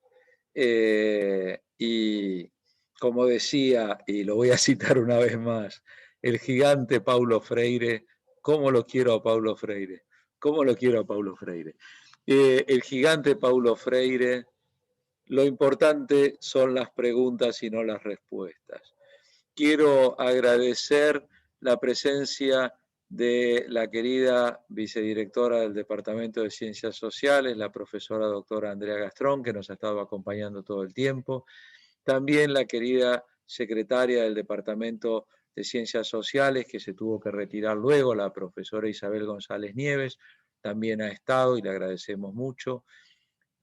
Y como decía, y lo voy a citar una vez más, el gigante Paulo Freire, ¿cómo lo quiero a Paulo Freire? ¿Cómo lo quiero a Paulo Freire? El gigante Paulo Freire, lo importante son las preguntas y no las respuestas. Quiero agradecer la presencia de la querida vicedirectora del Departamento de Ciencias Sociales, la profesora doctora Andrea Gastrón, que nos ha estado acompañando todo el tiempo. También la querida secretaria del Departamento de Ciencias Sociales, que se tuvo que retirar luego, la profesora Isabel González Nieves, también ha estado y le agradecemos mucho.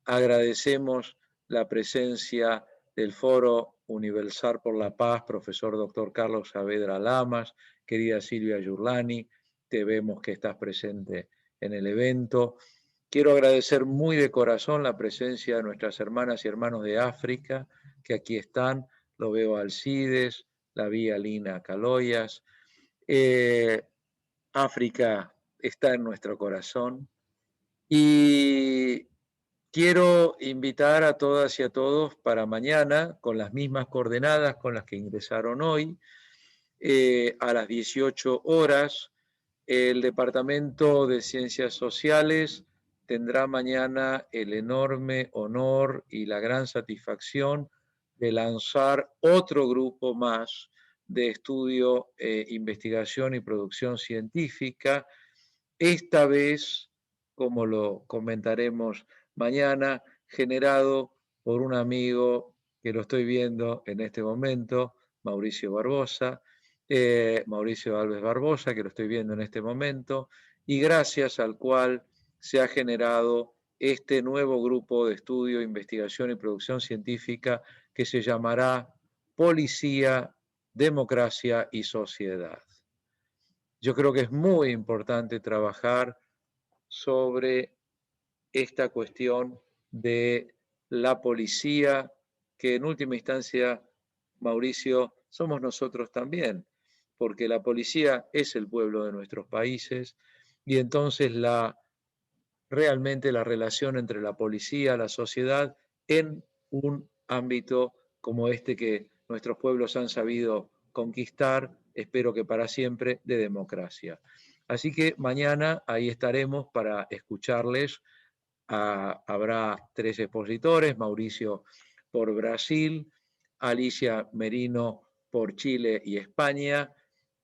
Agradecemos la presencia del Foro Universal por la Paz, profesor doctor Carlos Saavedra Lamas, querida Silvia Giurlani, te vemos que estás presente en el evento. Quiero agradecer muy de corazón la presencia de nuestras hermanas y hermanos de África, que aquí están, lo veo a Alcides, la vi a Lina Caloyas. África está en nuestro corazón y quiero invitar a todas y a todos para mañana, con las mismas coordenadas con las que ingresaron hoy, a las 18 horas, el Departamento de Ciencias Sociales tendrá mañana el enorme honor y la gran satisfacción de lanzar otro grupo más de estudio, investigación y producción científica, esta vez, como lo comentaremos mañana, generado por un amigo que lo estoy viendo en este momento, Mauricio Barbosa, Mauricio Alves Barbosa, que lo estoy viendo en este momento, y gracias al cual se ha generado este nuevo grupo de estudio, investigación y producción científica que se llamará Policía, Democracia y Sociedad. Yo creo que es muy importante trabajar sobre esta cuestión de la policía, que en última instancia, Mauricio, somos nosotros también, porque la policía es el pueblo de nuestros países y entonces realmente la relación entre la policía, la sociedad, en un ámbito como este que nuestros pueblos han sabido conquistar, espero que para siempre, de democracia. Así que mañana ahí estaremos para escucharles. Habrá 3 expositores, Mauricio por Brasil, Alicia Merino por Chile y España,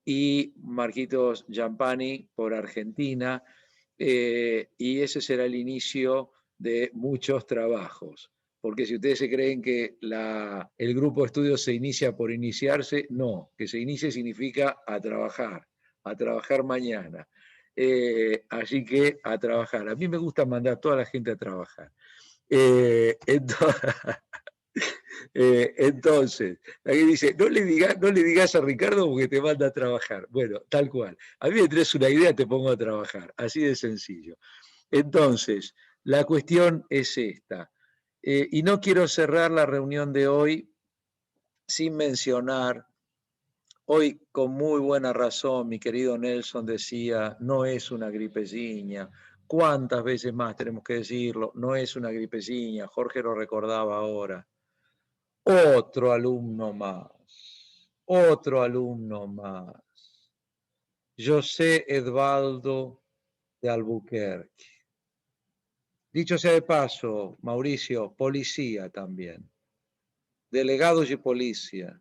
y Marquitos Giampani por Argentina, y ese será el inicio de muchos trabajos. Porque si ustedes se creen que el grupo de estudios se inicia por iniciarse, no, que se inicie significa a trabajar mañana. Así que a trabajar. A mí me gusta mandar a toda la gente a trabajar. Entonces, alguien dice, no le digas a Ricardo porque te manda a trabajar. Bueno, tal cual. A mí me traes una idea, te pongo a trabajar. Así de sencillo. Entonces, la cuestión es esta. Y no quiero cerrar la reunión de hoy sin mencionar, hoy con muy buena razón, mi querido Nelson decía, no es una gripeciña. ¿Cuántas veces más tenemos que decirlo? No es una gripeciña. Jorge lo recordaba ahora. Otro alumno más. José Edvaldo de Albuquerque. Dicho sea de paso, Mauricio, policía también. Delegados de policía.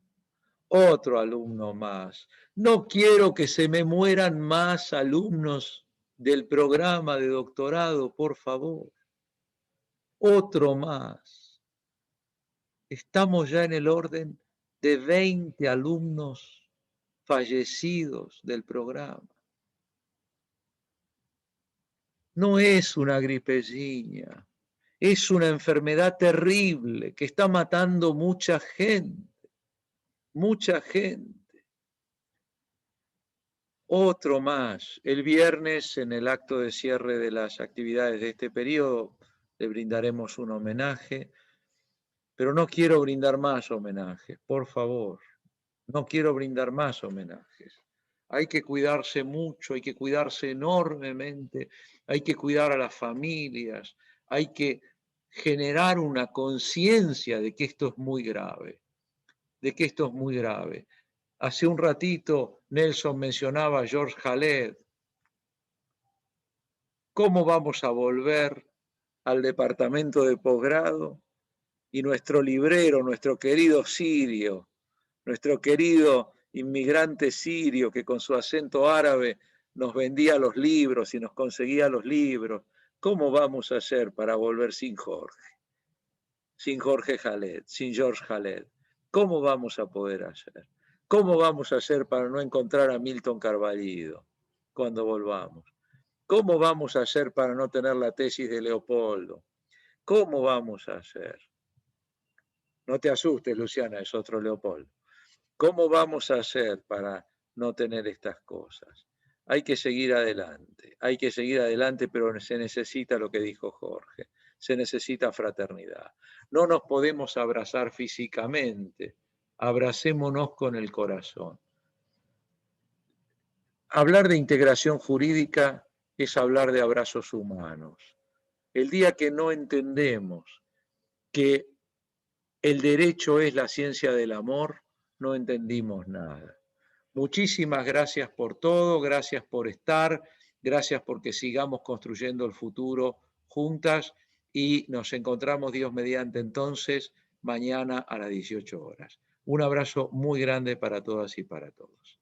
Otro alumno más. No quiero que se me mueran más alumnos del programa de doctorado, por favor. Otro más. Estamos ya en el orden de 20 alumnos fallecidos del programa. No es una gripecina, es una enfermedad terrible que está matando mucha gente. Otro más. El viernes, en el acto de cierre de las actividades de este periodo, le brindaremos un homenaje, pero no quiero brindar más homenajes, por favor. No quiero brindar más homenajes. Hay que cuidarse mucho, hay que cuidarse enormemente, hay que cuidar a las familias, hay que generar una conciencia de que esto es muy grave, Hace un ratito Nelson mencionaba a George Khaled. ¿Cómo vamos a volver al departamento de posgrado? Y nuestro librero, nuestro querido sirio, nuestro querido inmigrante sirio que con su acento árabe nos vendía los libros y nos conseguía los libros. ¿Cómo vamos a hacer para volver sin Jorge? Sin Jorge Khaled, sin George Khaled. ¿Cómo vamos a poder hacer? ¿Cómo vamos a hacer para no encontrar a Milton Carballido cuando volvamos? ¿Cómo vamos a hacer para no tener la tesis de Leopoldo? ¿Cómo vamos a hacer? No te asustes, Luciana, es otro Leopoldo. ¿Cómo vamos a hacer para no tener estas cosas? Hay que seguir adelante, pero se necesita lo que dijo Jorge, se necesita fraternidad. No nos podemos abrazar físicamente, abracémonos con el corazón. Hablar de integración jurídica es hablar de abrazos humanos. El día que no entendemos que el derecho es la ciencia del amor, no entendimos nada. Muchísimas gracias por todo, gracias por estar, gracias porque sigamos construyendo el futuro juntas y nos encontramos, Dios mediante, entonces, mañana a las 18 horas. Un abrazo muy grande para todas y para todos.